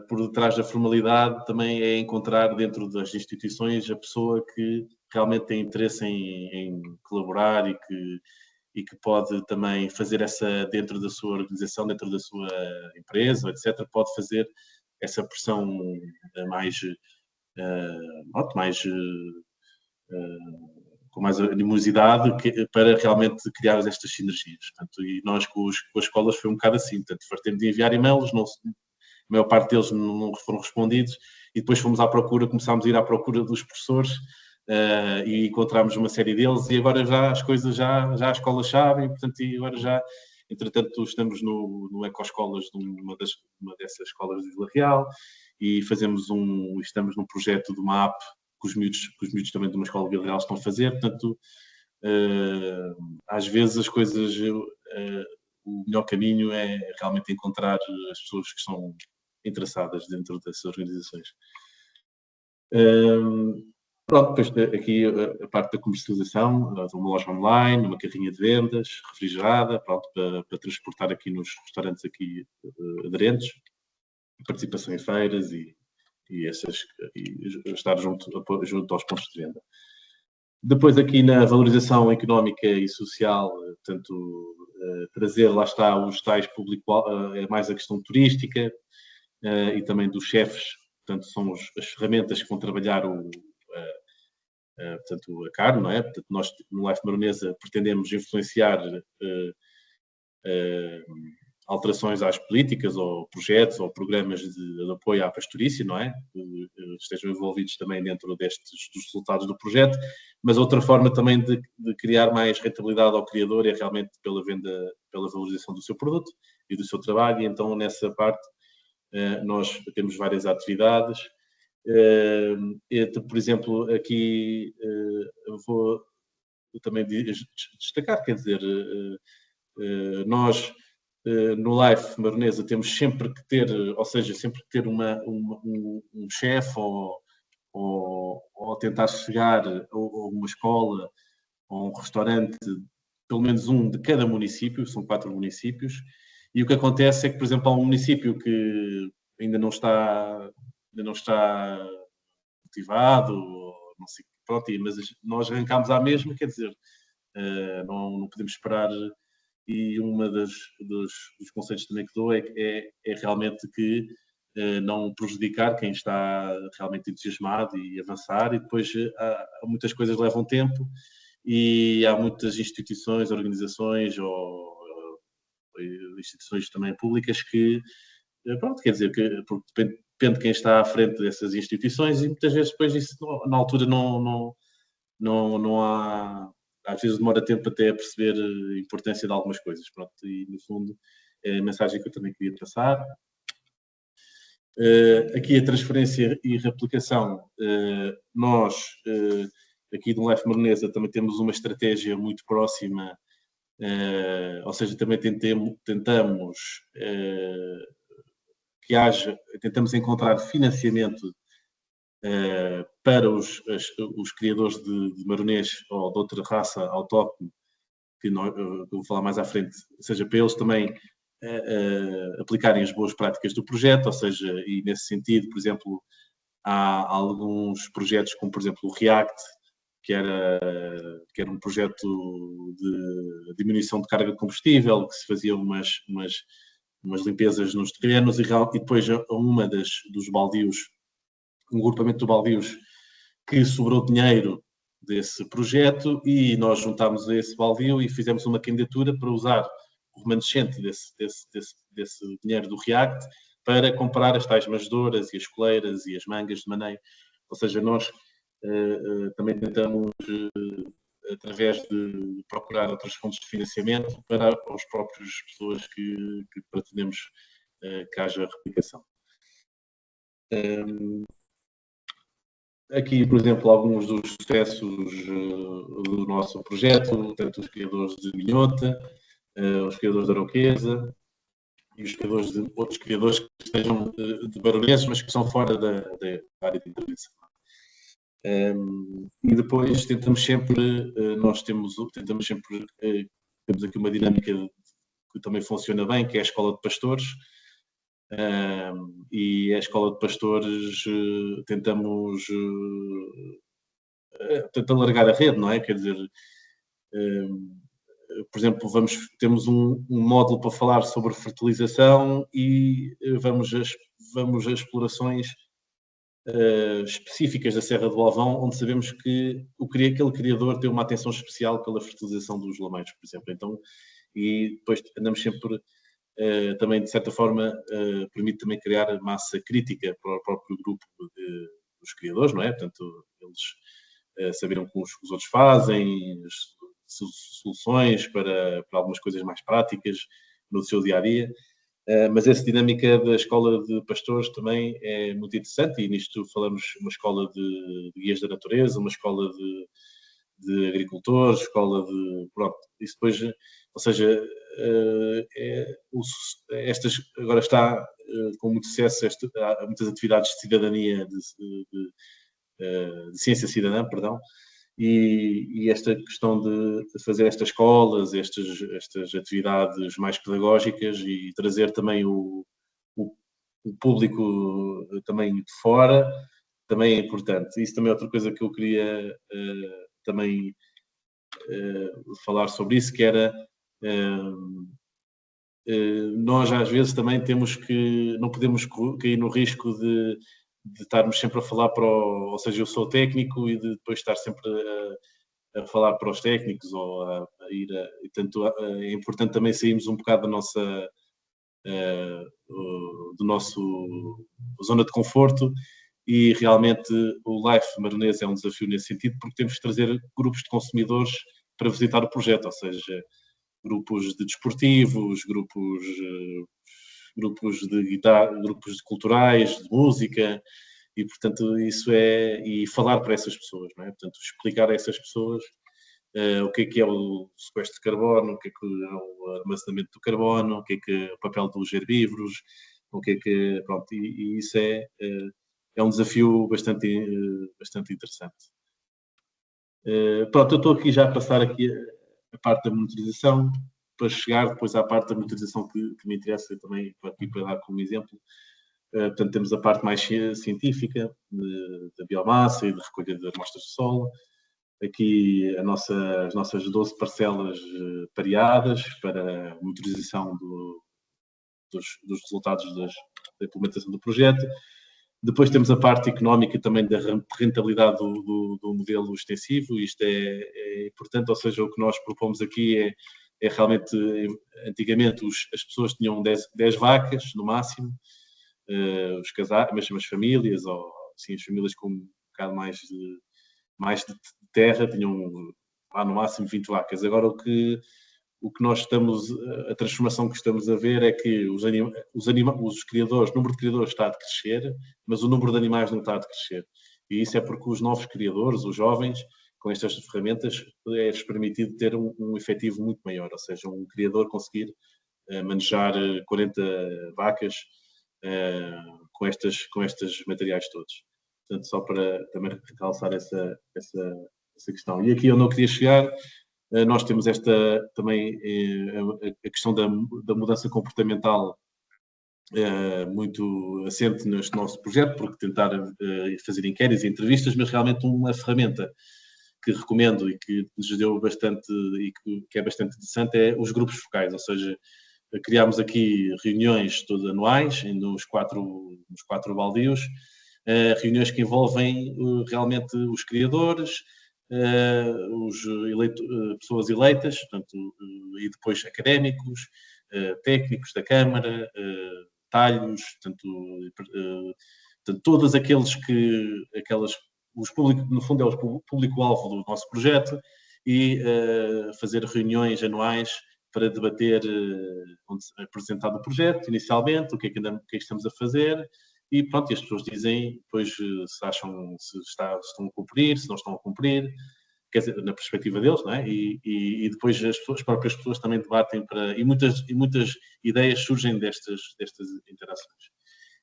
por detrás da formalidade, também é encontrar dentro das instituições a pessoa que realmente tem interesse em colaborar e que pode também fazer dentro da sua organização, dentro da sua empresa, etc., pode fazer essa pressão com mais animosidade para realmente criar estas sinergias. Portanto, e nós com as escolas foi um bocado assim. Portanto, fartemos de enviar e-mails, a maior parte deles não foram respondidos, e depois começámos a ir à procura dos professores e encontramos uma série deles, e agora já as coisas já as escolas sabem, portanto, e agora já, entretanto, estamos no Ecoescolas de uma dessas escolas de Vila Real, e estamos num projeto de uma app que os miúdos também de uma escola de Vila Real estão a fazer. Portanto, às vezes as coisas, o melhor caminho é realmente encontrar as pessoas que são interessadas dentro dessas organizações. Pronto, depois aqui a parte da comercialização, uma loja online, uma carrinha de vendas refrigerada, pronto, para transportar aqui nos restaurantes aqui aderentes, participação em feiras e estar junto aos pontos de venda. Depois aqui na valorização económica e social, portanto, trazer, lá está, os tais público, é mais a questão turística e também dos chefes, portanto, são as ferramentas que vão trabalhar portanto, a carne, não é? Portanto, nós no Life Maronesa pretendemos influenciar alterações às políticas ou projetos ou programas de apoio à pastorícia, não é? Que estejam envolvidos também dentro dos resultados do projeto, mas outra forma também de criar mais rentabilidade ao criador é realmente pela valorização do seu produto e do seu trabalho, e então nessa parte nós temos várias atividades. Por exemplo, aqui vou também destacar, quer dizer, nós no Life Maronesa temos sempre que ter, ou seja, sempre que ter um chefe ou tentar chegar a uma escola ou um restaurante, pelo menos um de cada município, são 4 municípios, e o que acontece é que, por exemplo, há um município que ainda não está motivado, não sei, pronto, mas nós arrancámos à mesma, quer dizer, não podemos esperar. E dos conselhos também que dou é realmente que não prejudicar quem está realmente entusiasmado e avançar, e depois há muitas coisas que levam tempo e há muitas instituições, organizações ou instituições também públicas que, pronto, quer dizer, que depende de quem está à frente dessas instituições, e muitas vezes depois isso na altura não há... Às vezes demora tempo até a perceber a importância de algumas coisas, pronto, e no fundo é a mensagem que eu também queria passar. Aqui a transferência e replicação, nós aqui do Life Maronesa também temos uma estratégia muito próxima, ou seja, também tentamos tentamos encontrar financiamento para os criadores de maronês ou de outra raça autóctone, que eu vou falar mais à frente, ou seja, para eles também aplicarem as boas práticas do projeto, ou seja, e nesse sentido, por exemplo, há alguns projetos como, por exemplo, o React, que era um projeto de diminuição de carga de combustível, que se faziam umas limpezas nos terrenos e depois dos baldios, um agrupamento de baldios que sobrou dinheiro desse projeto e nós juntámos a esse baldio e fizemos uma candidatura para usar o remanescente desse dinheiro do React para comprar as tais manjedouras e as coleiras e as mangas de maneio. Ou seja, nós também tentamos, através de procurar outras fontes de financiamento para as próprias pessoas que pretendemos que haja replicação. Aqui, por exemplo, alguns dos sucessos do nosso projeto, tanto os criadores de Minhota, os criadores de Aroquesa e os criadores de outros criadores que estejam de baronenses, mas que são fora da área de intervenção. E depois tentamos sempre, temos aqui uma dinâmica que também funciona bem, que é a Escola de Pastores. E a Escola de Pastores tentamos alargar a rede, não é? Quer dizer, por exemplo, temos um módulo para falar sobre fertilização e vamos a explorações específicas da Serra do Alvão, onde sabemos que aquele criador tem uma atenção especial pela fertilização dos lameiros, por exemplo. Então, e depois andamos sempre também, de certa forma, permite também criar massa crítica para o próprio grupo dos criadores, não é? Portanto, eles saberam como os outros fazem, soluções para algumas coisas mais práticas no seu dia-a-dia. Mas essa dinâmica da Escola de Pastores também é muito interessante e nisto falamos uma escola de guias da natureza, uma escola de agricultores, escola de... Pronto, isso depois... Ou seja, agora está com muito sucesso, há muitas atividades de cidadania, de ciência cidadã, perdão, e esta questão de fazer estas escolas, estas atividades mais pedagógicas e trazer também o público também de fora, também é importante. Isso também é outra coisa que eu queria também falar sobre isso, que era nós às vezes também não podemos cair no risco de estarmos sempre a falar ou seja, eu sou técnico e de depois estar sempre a falar para os técnicos ou a ir e tanto é importante também sairmos um bocado da nossa zona de conforto e realmente o Life Maronesa é um desafio nesse sentido porque temos que trazer grupos de consumidores para visitar o projeto, ou seja, grupos de desportivos, grupos de guitarra, grupos de culturais, de música, e portanto e falar para essas pessoas, não é? Portanto, explicar a essas pessoas o que é o sequestro de carbono, o que é o armazenamento do carbono, o que é o papel dos herbívoros, pronto, e isso é um desafio bastante interessante. Pronto, eu estou aqui já a passar aqui a parte da monitorização, para chegar depois à parte da monitorização que me interessa também, aqui para dar como exemplo. Portanto, temos a parte mais científica, da biomassa e de recolha de amostras de solo. Aqui as nossas 12 parcelas pareadas para a monitorização dos resultados da implementação do projeto. Depois temos a parte económica também da rentabilidade do modelo extensivo. Isto é importante, ou seja, o que nós propomos aqui é realmente, antigamente as pessoas tinham 10 vacas no máximo, os casais, mesmo as famílias, ou assim, as famílias com um bocado mais de terra tinham no máximo 20 vacas. Agora o que o que nós estamos, a transformação que estamos a ver é que os criadores, o número de criadores está a crescer, mas o número de animais não está a crescer. E isso é porque os novos criadores, os jovens, com estas ferramentas, é-lhes permitido ter um efetivo muito maior, ou seja, um criador conseguir manejar 40 vacas com estes materiais todos. Portanto, só para também recalçar essa questão. E aqui eu não queria chegar, nós temos também a questão da mudança comportamental muito assente neste nosso projeto, porque tentar fazer inquéritos e entrevistas, mas realmente uma ferramenta que recomendo e que nos deu bastante, e que é bastante interessante, é os grupos focais, ou seja, criámos aqui reuniões todas anuais, nos quatro baldios, reuniões que envolvem realmente os criadores, pessoas eleitas, portanto, e depois académicos, técnicos da Câmara, talhos, portanto, todos aqueles no fundo é o público-alvo do nosso projeto, e fazer reuniões anuais para debater, apresentar o projeto inicialmente, o que é que estamos a fazer, e pronto, e as pessoas dizem depois se acham, se estão a cumprir, se não estão a cumprir, quer dizer, na perspectiva deles, não é? E depois as próprias pessoas também debatem e muitas ideias surgem destas interações.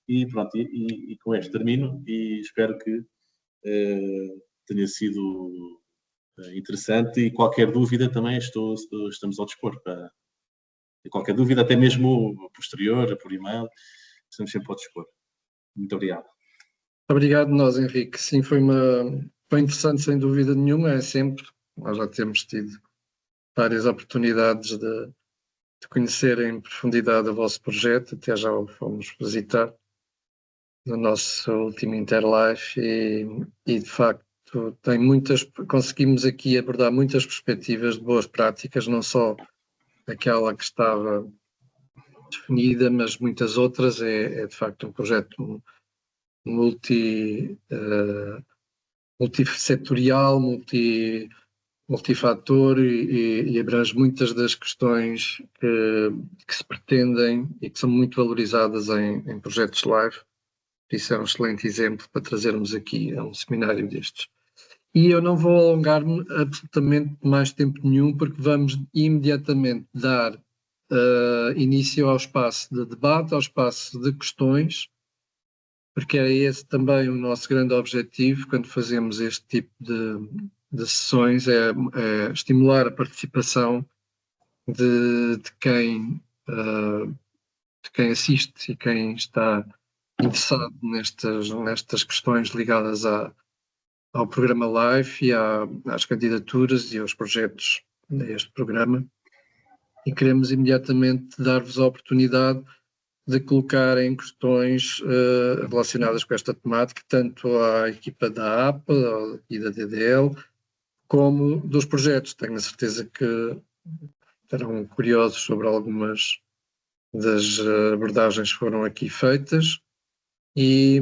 E pronto, e com este termino, e espero que tenha sido interessante, e qualquer dúvida também estamos ao dispor. Qualquer dúvida, até mesmo posterior, por e-mail, estamos sempre ao dispor. Muito obrigado. Obrigado nós, Henrique. Sim, foi interessante, sem dúvida nenhuma. É sempre, nós já temos tido várias oportunidades de conhecer em profundidade o vosso projeto, até já o fomos visitar no nosso último Interlife, e de facto conseguimos aqui abordar muitas perspectivas de boas práticas, não só aquela que estava definida, mas muitas outras. É de facto um projeto multissetorial, multifator, e abrange muitas das questões que se pretendem e que são muito valorizadas em projetos live. Isso é um excelente exemplo para trazermos aqui a um seminário destes. E eu não vou alongar-me absolutamente mais tempo nenhum, porque vamos imediatamente dar início ao espaço de debate, ao espaço de questões, porque é esse também o nosso grande objetivo quando fazemos este tipo de sessões, é estimular a participação de quem assiste e quem está interessado nestas questões ligadas ao programa LIFE e às candidaturas e aos projetos deste programa. E queremos imediatamente dar-vos a oportunidade de colocarem questões relacionadas com esta temática, tanto à equipa da APA e da DDL, como dos projetos. Tenho a certeza que estarão curiosos sobre algumas das abordagens que foram aqui feitas, e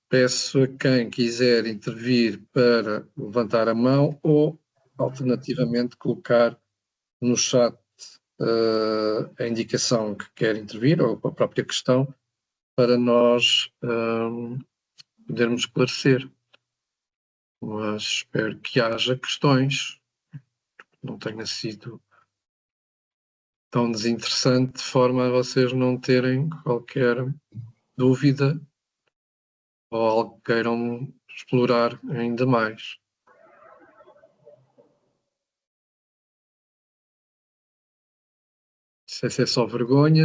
peço a quem quiser intervir para levantar a mão ou, alternativamente, colocar no chat a indicação que quer intervir, ou a própria questão, para nós podermos esclarecer. Mas espero que haja questões, não tenha sido tão desinteressante, de forma a vocês não terem qualquer dúvida ou algo que queiram explorar ainda mais. Não sei se é só vergonha,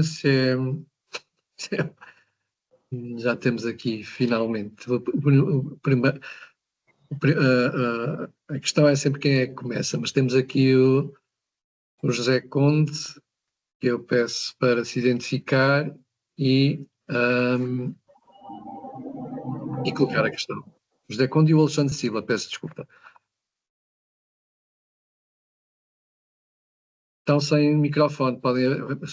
já temos aqui finalmente. A questão é sempre quem é que começa, mas temos aqui o José Conde, que eu peço para se identificar e colocar a questão. José Conde e o Alexandre Silva, peço desculpa. Estão sem microfone,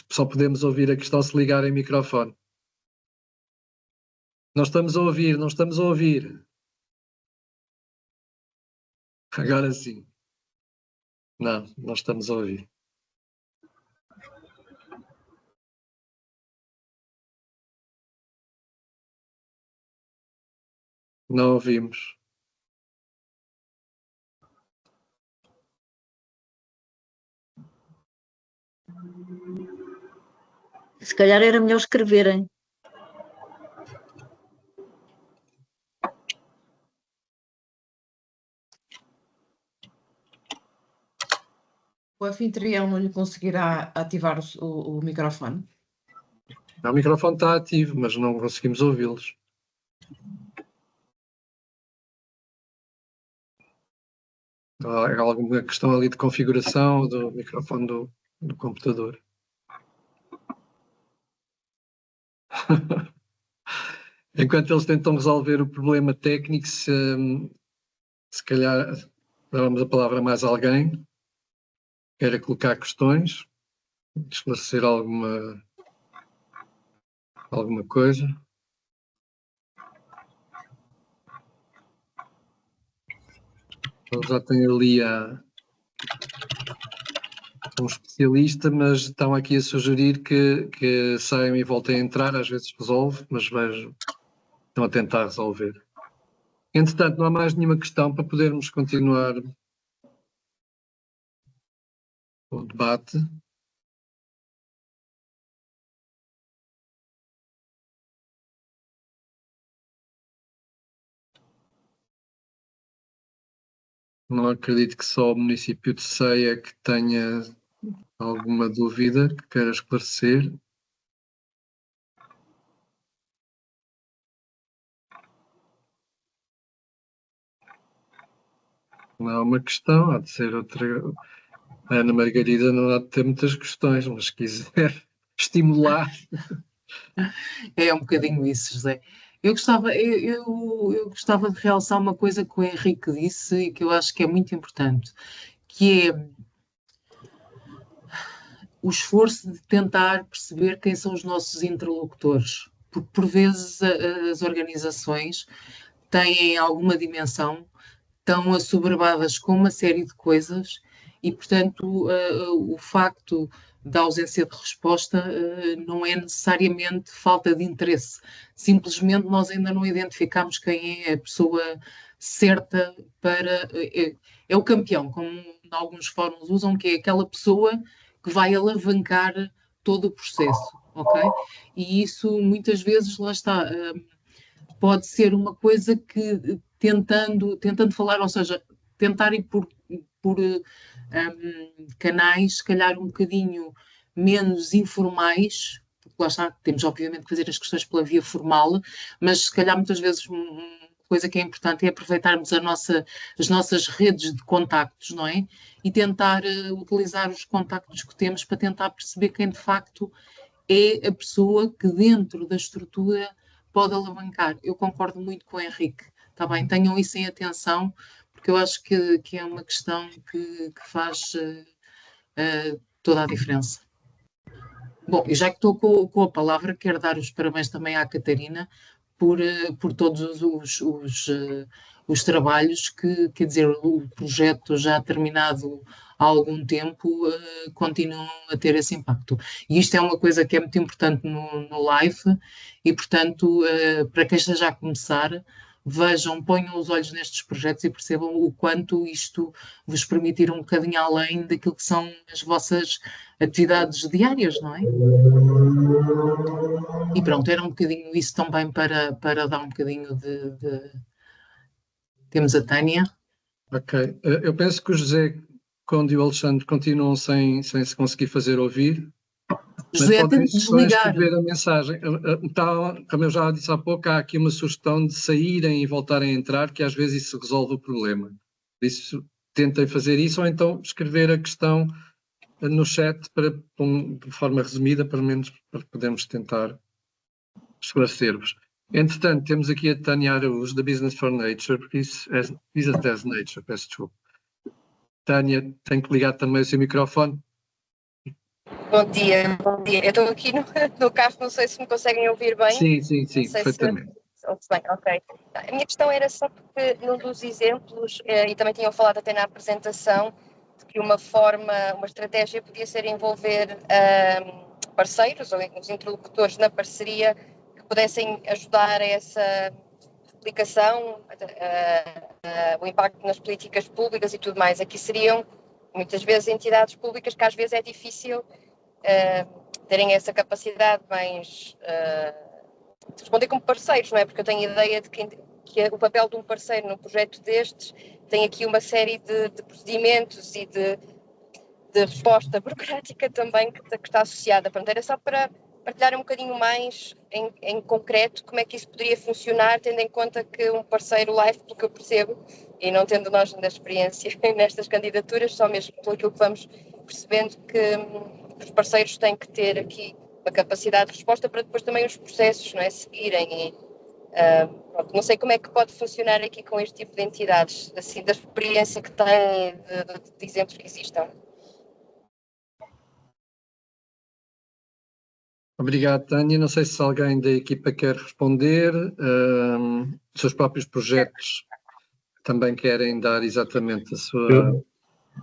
só podemos ouvir a questão se ligarem o microfone. Não estamos a ouvir, não estamos a ouvir. Agora sim. Não estamos a ouvir. Não ouvimos. Se calhar era melhor escreverem. O anfitrião não lhe conseguirá ativar o microfone? O microfone está ativo, mas não conseguimos ouvi-los. Há alguma questão ali de configuração do microfone do computador. Enquanto eles tentam resolver o problema técnico, se calhar dávamos a palavra a mais alguém queira colocar questões, esclarecer alguma coisa. Eu já tenho ali um especialista, mas estão aqui a sugerir que saiam e voltem a entrar, às vezes resolve, mas vejo, estão a tentar resolver. Entretanto, não há mais nenhuma questão para podermos continuar o debate. Não acredito que só o município de Ceia que tenha alguma dúvida que queira esclarecer. Não é uma questão, há de ser outra. A Ana Margarida não há de ter muitas questões, mas se quiser estimular. É um bocadinho isso, José. Eu gostava de realçar uma coisa que o Henrique disse e que eu acho que é muito importante, que é o esforço de tentar perceber quem são os nossos interlocutores. Porque, por vezes, as organizações têm alguma dimensão, estão assoberbadas com uma série de coisas e, portanto, o facto da ausência de resposta não é necessariamente falta de interesse. Simplesmente nós ainda não identificamos quem é a pessoa certa para... É o campeão, como em alguns fóruns usam, que é aquela pessoa que vai alavancar todo o processo, ok? E isso muitas vezes, lá está, pode ser uma coisa que tentando falar, ou seja, tentar ir por canais, se calhar um bocadinho menos informais, porque lá está, temos obviamente que fazer as questões pela via formal, mas se calhar muitas vezes uma coisa que é importante é aproveitarmos as nossas redes de contactos, não é? E tentar utilizar os contactos que temos para tentar perceber quem de facto é a pessoa que dentro da estrutura pode alavancar. Eu concordo muito com o Henrique, está bem? Tenham isso em atenção, porque eu acho que é uma questão que faz toda a diferença. Bom, e já que estou com a palavra, quero dar os parabéns também à Catarina por todos os trabalhos que, quer dizer, o projeto já terminado há algum tempo, continuam a ter esse impacto. E isto é uma coisa que é muito importante no live e, portanto, para quem esteja a começar, vejam, ponham os olhos nestes projetos e percebam o quanto isto vos permitir um bocadinho além daquilo que são as vossas atividades diárias, não é? E pronto, era um bocadinho isso também para dar um bocadinho de... Temos a Tânia. Ok, eu penso que o José Conde e o Alexandre continuam sem se conseguir fazer ouvir. José, mas podem tenta só desligar. escrever a mensagem. Então, como eu já disse há pouco, há aqui uma sugestão de saírem e voltarem a entrar, que às vezes isso resolve o problema. Por isso, tentem fazer isso, ou então escrever a questão no chat de forma resumida, pelo menos para podermos tentar esclarecer-vos. Entretanto, temos aqui a Tânia Araújo, da Business for Nature, Business as Nature, peço desculpa. Tânia, tem que ligar também o seu microfone. Bom dia, bom dia. Eu estou aqui no carro, não sei se me conseguem ouvir bem. Sim, perfeitamente. Bem, ok. A minha questão era só porque num dos exemplos, e também tinham falado até na apresentação, de que uma estratégia podia ser envolver parceiros ou os interlocutores na parceria que pudessem ajudar a essa aplicação, o impacto nas políticas públicas e tudo mais. Aqui seriam muitas vezes entidades públicas que às vezes é difícil terem essa capacidade mais de responder como parceiros, não é? Porque eu tenho a ideia de que o papel de um parceiro num projeto destes tem aqui uma série de procedimentos e de resposta burocrática também que está associada. Portanto, era só para partilhar um bocadinho mais em concreto como é que isso poderia funcionar, tendo em conta que um parceiro live, pelo que eu percebo, e não tendo nós ainda experiência nestas candidaturas, só mesmo pelo que vamos percebendo que os parceiros têm que ter aqui uma capacidade de resposta para depois também os processos, não é, seguirem. E, não sei como é que pode funcionar aqui com este tipo de entidades, assim, da experiência que têm, de exemplos que existam. Obrigado, Tânia. Não sei se alguém da equipa quer responder. Os seus próprios projetos também querem dar exatamente a sua...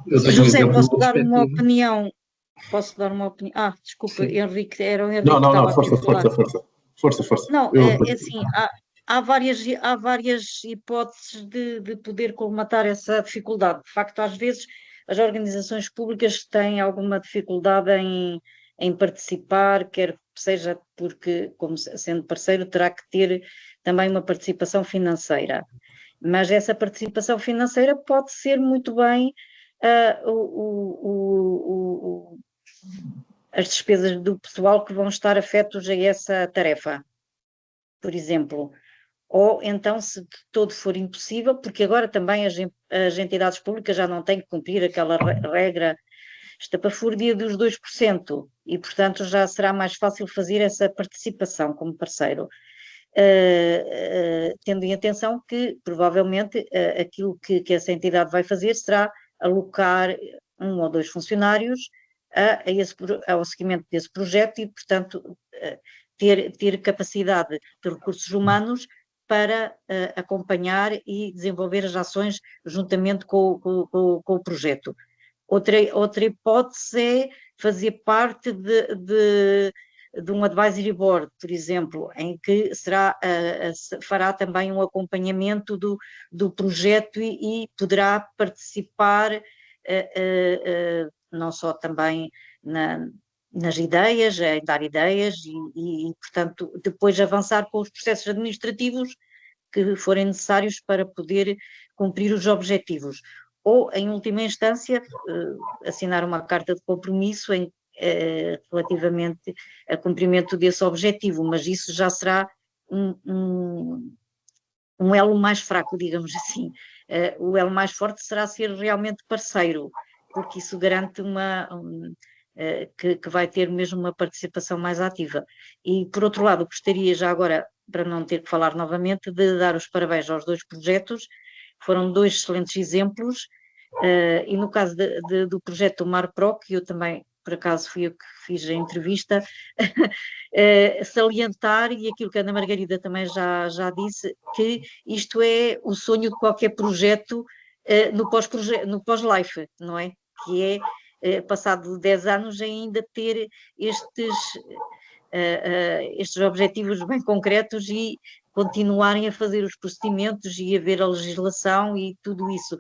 José, posso dar uma opinião? Posso dar uma opinião? Desculpa, Sim. Henrique, era o Henrique Não, que estava força, aqui a falar. Força. Não, é assim, há várias hipóteses de poder colmatar essa dificuldade. De facto, às vezes, as organizações públicas têm alguma dificuldade em participar, quer seja porque, como sendo parceiro, terá que ter também uma participação financeira. Mas essa participação financeira pode ser muito bem as despesas do pessoal que vão estar afetos a essa tarefa, por exemplo. Ou então, se de todo for impossível, porque agora também as entidades públicas já não têm que cumprir aquela regra estapafúrdia dos 2%, e, portanto, já será mais fácil fazer essa participação como parceiro. Tendo em atenção que, provavelmente, aquilo que essa entidade vai fazer será alocar 1 ou 2 funcionários ao seguimento desse projeto e, portanto, ter capacidade de recursos humanos para acompanhar e desenvolver as ações juntamente com o projeto. Outra hipótese é fazer parte de um advisory board, por exemplo, em que fará também um acompanhamento do projeto e poderá participar não só também nas ideias, em dar ideias e, portanto, depois avançar com os processos administrativos que forem necessários para poder cumprir os objetivos. Ou, em última instância, assinar uma carta de compromisso relativamente a cumprimento desse objetivo, mas isso já será um elo mais fraco, digamos assim. O elo mais forte será ser realmente parceiro, porque isso garante que vai ter mesmo uma participação mais ativa. E, por outro lado, gostaria já agora, para não ter que falar novamente, de dar os parabéns aos 2 projetos. Foram 2 excelentes exemplos, e no caso do projeto do MarPro, que eu também, por acaso, fui eu que fiz a entrevista, salientar, e aquilo que a Ana Margarida também já disse, que isto é o sonho de qualquer projeto no pós-life, não é? Que é, passado 10 anos, ainda ter estes objetivos bem concretos e continuarem a fazer os procedimentos e a ver a legislação e tudo isso.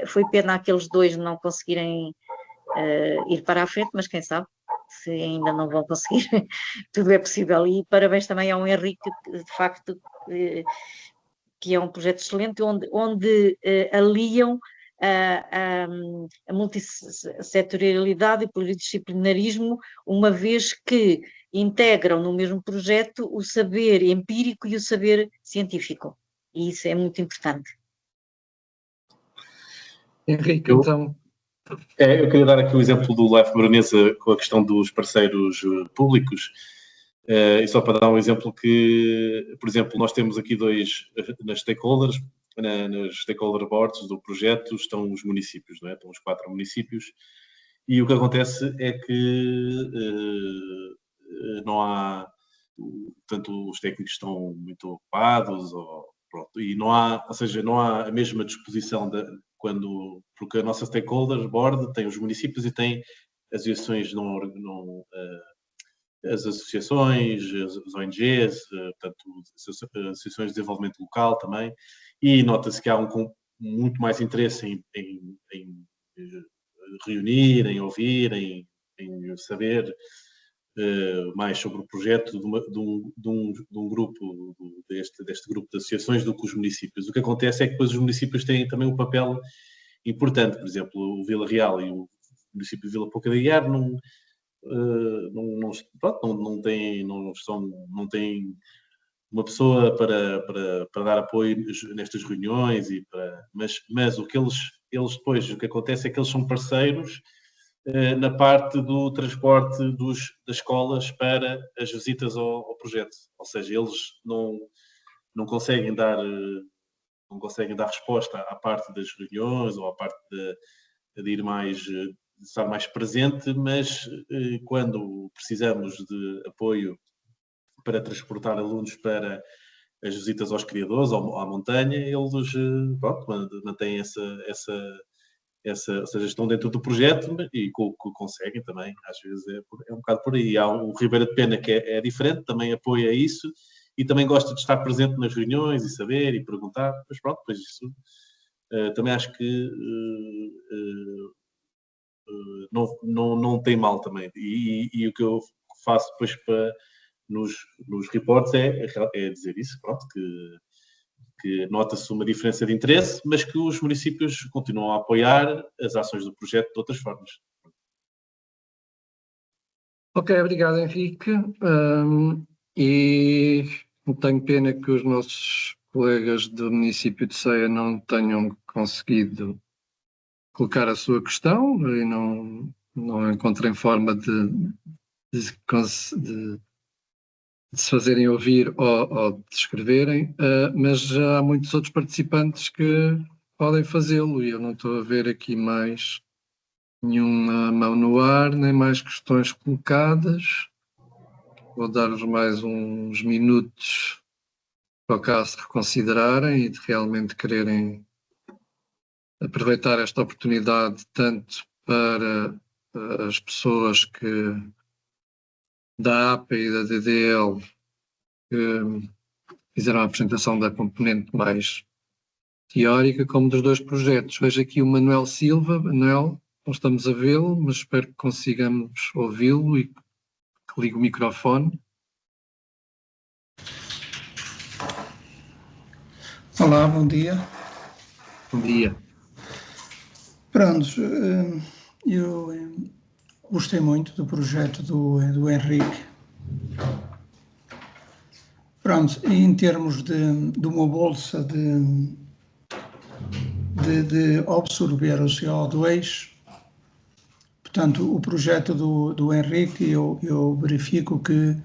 Foi pena aqueles 2 não conseguirem ir para a frente, mas quem sabe se ainda não vão conseguir, tudo é possível. E parabéns também ao Henrique, de facto, que é um projeto excelente, onde aliam a multissetorialidade e o pluridisciplinarismo, uma vez que integram no mesmo projeto o saber empírico e o saber científico. E isso é muito importante. Henrique, então... Eu queria dar aqui o exemplo do Life Baronesa com a questão dos parceiros públicos. E só para dar um exemplo que, por exemplo, nós temos aqui 2 nas stakeholders, nas stakeholder boards do projeto estão os municípios, não é? Estão os 4 municípios, e o que acontece é que não há, portanto, os técnicos estão muito ocupados, e não há, ou seja, não há a mesma disposição porque a nossa stakeholder board tem os municípios e tem as associações as associações, as ONGs, portanto, associações de desenvolvimento local também, e nota-se que há muito mais interesse em reunir, em ouvir, em saber mais sobre o projeto de um grupo, deste grupo de associações, do que os municípios. O que acontece é que depois os municípios têm também um papel importante. Por exemplo, o Vila Real e o município de Vila Pouca de Aguiar não têm uma pessoa para dar apoio nestas reuniões, mas o que eles depois, o que acontece é que eles são parceiros na parte do transporte das escolas para as visitas ao projeto. Ou seja, eles não conseguem dar resposta à parte das reuniões ou à parte de ir de estar mais presente, mas quando precisamos de apoio para transportar alunos para as visitas aos criadores, à montanha, eles mantêm ou seja, estão dentro do projeto e conseguem também, às vezes é um bocado por aí. Há o Ribeira de Pena que é diferente, também apoia isso e também gosta de estar presente nas reuniões e saber e perguntar, mas pronto, depois isso também acho que não tem mal também. E o que eu faço depois nos reportes é dizer isso, pronto, que nota-se uma diferença de interesse, mas que os municípios continuam a apoiar as ações do projeto de outras formas. Ok, obrigado, Henrique. E tenho pena que os nossos colegas do município de Ceia não tenham conseguido colocar a sua questão e não encontrem forma de se fazerem ouvir ou de escreverem, mas já há muitos outros participantes que podem fazê-lo e eu não estou a ver aqui mais nenhuma mão no ar, nem mais questões colocadas. Vou dar-vos mais uns minutos para o caso de reconsiderarem e de realmente quererem aproveitar esta oportunidade tanto para as pessoas da APA e da DDL que fizeram a apresentação da componente mais teórica, como dos dois projetos. Vejo aqui o Manuel Silva. Manuel, não estamos a vê-lo, mas espero que consigamos ouvi-lo e que ligue o microfone. Olá, bom dia. Bom dia. Pronto, eu gostei muito do projeto do Henrique. Pronto, em termos de uma bolsa de absorver o CO2, portanto, o projeto do Henrique eu verifico que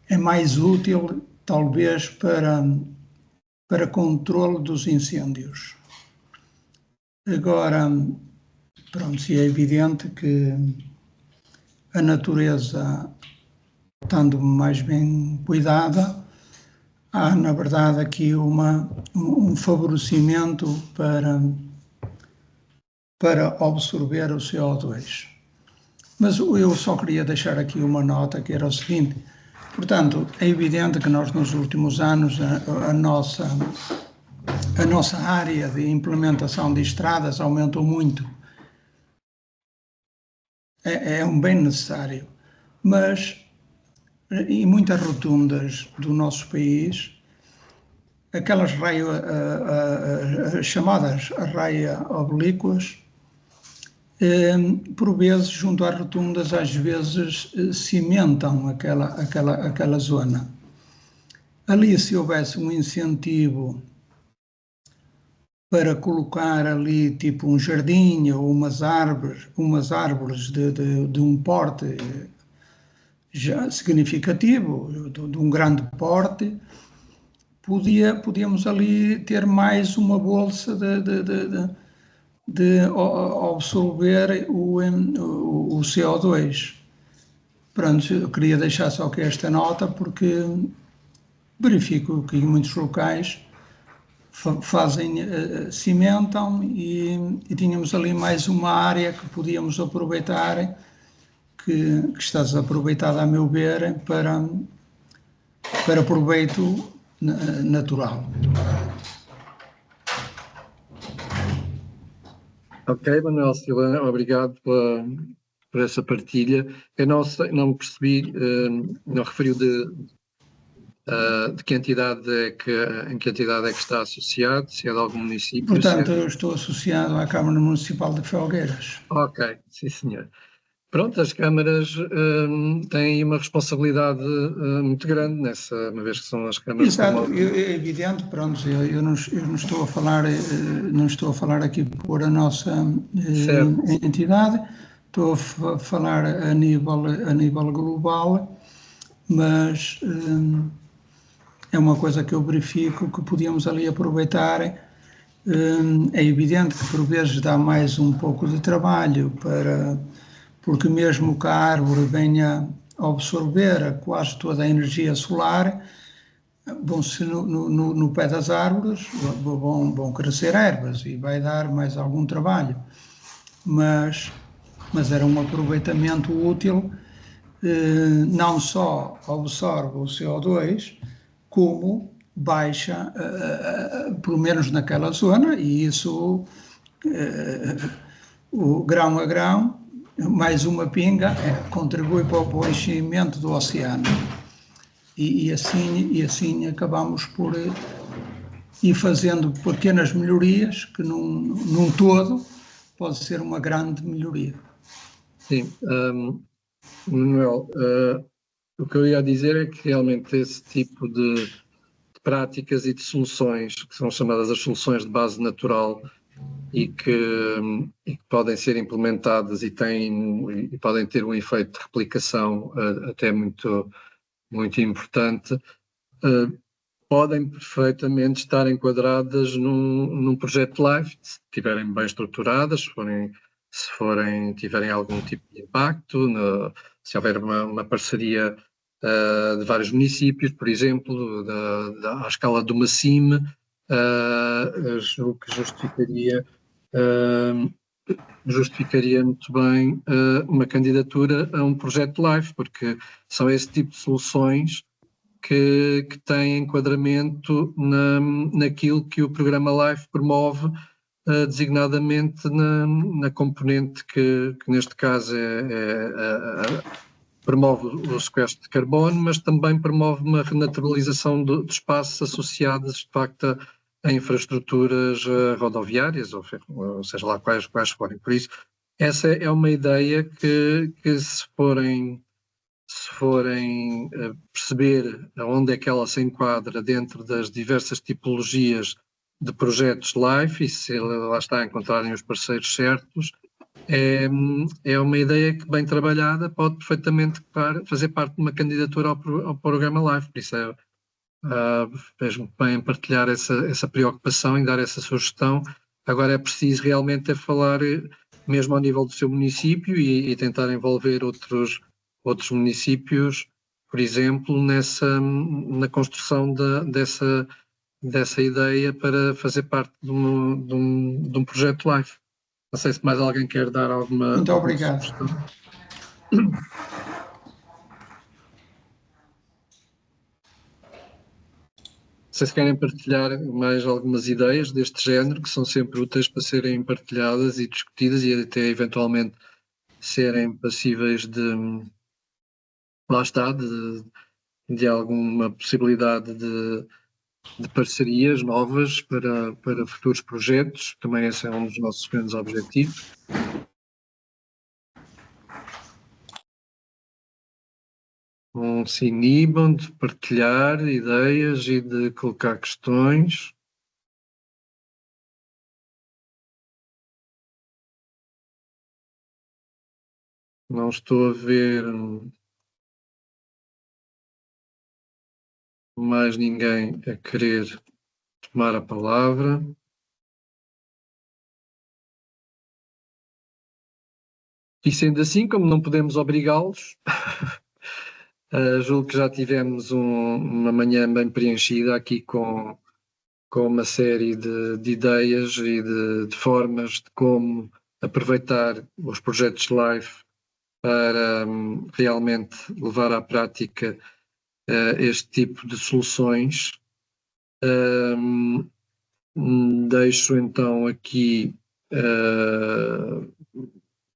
é mais útil, talvez, para controle dos incêndios. Agora, pronto, é evidente que a natureza, estando mais bem cuidada, há, na verdade, aqui um favorecimento para absorver o CO2. Mas eu só queria deixar aqui uma nota, que era o seguinte: portanto, é evidente que nós, nos últimos anos, a nossa área de implementação de estradas aumentou muito. É um bem necessário, mas em muitas rotundas do nosso país, aquelas chamadas raias oblíquas, por vezes, junto às rotundas, às vezes cimentam aquela zona. Ali, se houvesse um incentivo para colocar ali tipo um jardim ou umas árvores de um porte já significativo, de um grande porte, podíamos ali ter mais uma bolsa de absorver o CO2. Pronto, eu queria deixar só aqui esta nota, porque verifico que em muitos locais cimentam e tínhamos ali mais uma área que podíamos aproveitar, que está desaproveitado, a meu ver, para proveito natural. Ok, Manuel Silva, obrigado por essa partilha. Eu não percebi, não referiu de que entidade em que entidade é que está associado, se é de algum município. Portanto, eu estou associado à Câmara Municipal de Felgueiras. Ok, sim senhor. Pronto, as câmaras têm uma responsabilidade muito grande nessa, uma vez que são as câmaras. Exato, é evidente, pronto, eu não estou a falar aqui por a nossa entidade, estou a falar a nível global, mas é uma coisa que eu verifico que podíamos ali aproveitar. É evidente que por vezes dá mais um pouco de trabalho porque mesmo que a árvore venha a absorver quase toda a energia solar, no pé das árvores vão crescer ervas e vai dar mais algum trabalho, mas era um aproveitamento útil, não só absorve o CO2, como baixa, pelo menos naquela zona, e isso, o grão a grão, mais uma pinga, contribui para o enchimento do oceano. E assim acabamos por ir fazendo pequenas melhorias, que num todo pode ser uma grande melhoria. Sim, Manuel, o que eu ia dizer é que realmente esse tipo de práticas e de soluções, que são chamadas as soluções de base natural, e que podem ser implementadas e podem ter um efeito de replicação até muito, muito importante, podem perfeitamente estar enquadradas num projeto LIFE, se estiverem bem estruturadas, se tiverem algum tipo de impacto, se houver uma parceria de vários municípios, por exemplo, à escala de uma CIM, julgo que justificaria muito bem uma candidatura a um projeto LIFE, porque são esse tipo de soluções que têm enquadramento naquilo que o programa LIFE promove, designadamente na componente que neste caso promove o sequestro de carbono, mas também promove uma renaturalização de espaços associados, de facto, a infraestruturas rodoviárias, ou seja lá quais forem. Por isso, essa é uma ideia que se forem perceber onde é que ela se enquadra dentro das diversas tipologias de projetos LIFE, e se lá está encontrarem os parceiros certos, é uma ideia que, bem trabalhada, pode perfeitamente fazer parte de uma candidatura ao programa LIFE. Por isso fez-me bem partilhar essa preocupação em dar essa sugestão. Agora é preciso realmente falar mesmo ao nível do seu município e tentar envolver outros municípios, por exemplo, na construção dessa ideia para fazer parte de um projeto LIFE. Não sei se mais alguém quer dar alguma... Muito obrigado. Não sei se querem partilhar mais algumas ideias deste género, que são sempre úteis para serem partilhadas e discutidas e até eventualmente serem passíveis lá está, de alguma possibilidade de parcerias novas para futuros projetos. Também esse é um dos nossos grandes objetivos. Não se inibam de partilhar ideias e de colocar questões. Não estou a ver mais ninguém a querer tomar a palavra. E sendo assim, como não podemos obrigá-los, julgo que já tivemos uma manhã bem preenchida aqui com uma série de ideias e de formas de como aproveitar os projetos LIFE para realmente levar à prática este tipo de soluções. Deixo então aqui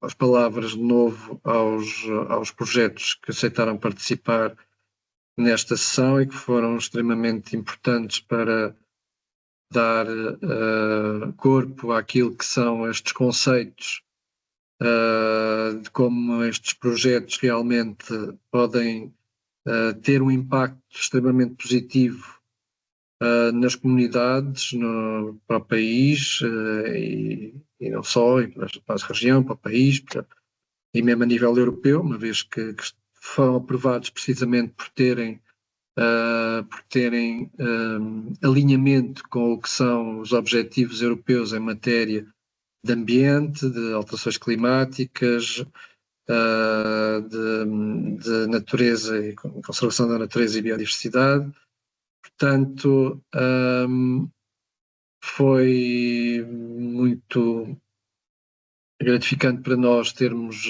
as palavras de novo aos projetos que aceitaram participar nesta sessão e que foram extremamente importantes para dar corpo àquilo que são estes conceitos, de como estes projetos realmente podem ter um impacto extremamente positivo nas comunidades, para o país, e não só, e para a região, para o país, e mesmo a nível europeu, uma vez que foram aprovados precisamente por terem alinhamento com o que são os objetivos europeus em matéria de ambiente, de alterações climáticas, de natureza e conservação da natureza e biodiversidade. Portanto, foi muito gratificante para nós termos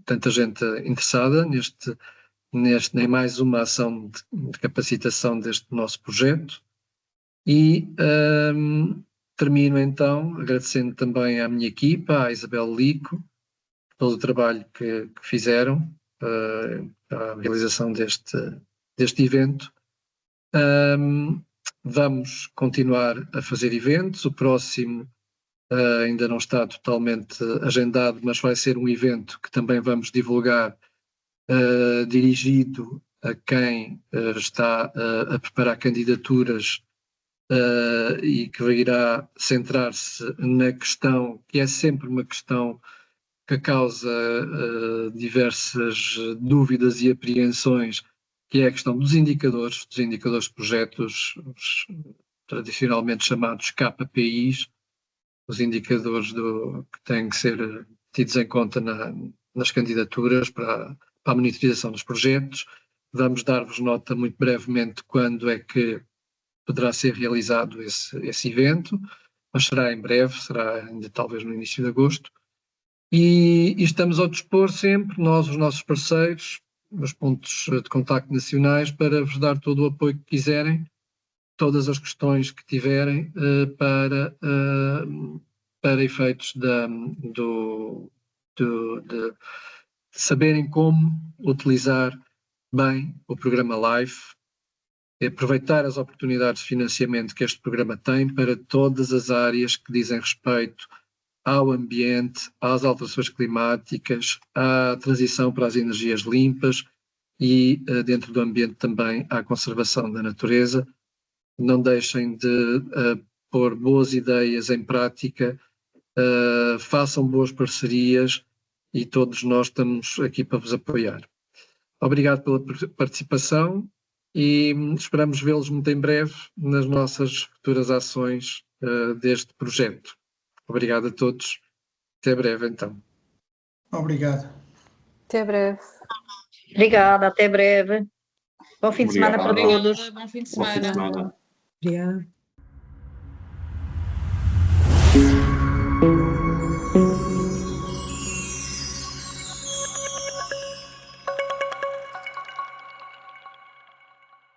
tanta gente interessada em mais uma ação de capacitação deste nosso projeto. E termino então agradecendo também à minha equipa, à Isabel Lico, todo o trabalho que fizeram para a realização deste evento. Vamos continuar a fazer eventos. O próximo ainda não está totalmente agendado, mas vai ser um evento que também vamos divulgar, dirigido a quem está a preparar candidaturas e que irá centrar-se na questão, que é sempre uma questão que causa diversas dúvidas e apreensões, que é a questão dos indicadores de projetos, os tradicionalmente chamados KPIs, os indicadores que têm que ser tidos em conta nas candidaturas para a monitorização dos projetos. Vamos dar-vos nota muito brevemente quando é que poderá ser realizado esse evento, mas será em breve, será ainda talvez no início de agosto. E estamos ao dispor sempre, nós, os nossos parceiros, os pontos de contacto nacionais, para vos dar todo o apoio que quiserem, todas as questões que tiverem, para efeitos de saberem como utilizar bem o programa LIFE, aproveitar as oportunidades de financiamento que este programa tem para todas as áreas que dizem respeito ao ambiente, às alterações climáticas, à transição para as energias limpas e, dentro do ambiente, também à conservação da natureza. Não deixem de pôr boas ideias em prática, façam boas parcerias e todos nós estamos aqui para vos apoiar. Obrigado pela participação e esperamos vê-los muito em breve nas nossas futuras ações deste projeto. Obrigado a todos. Até breve, então. Obrigado. Até breve. Obrigada, até breve. Bom fim de semana para todos. Bom fim de Bom fim de semana. semana. Obrigada.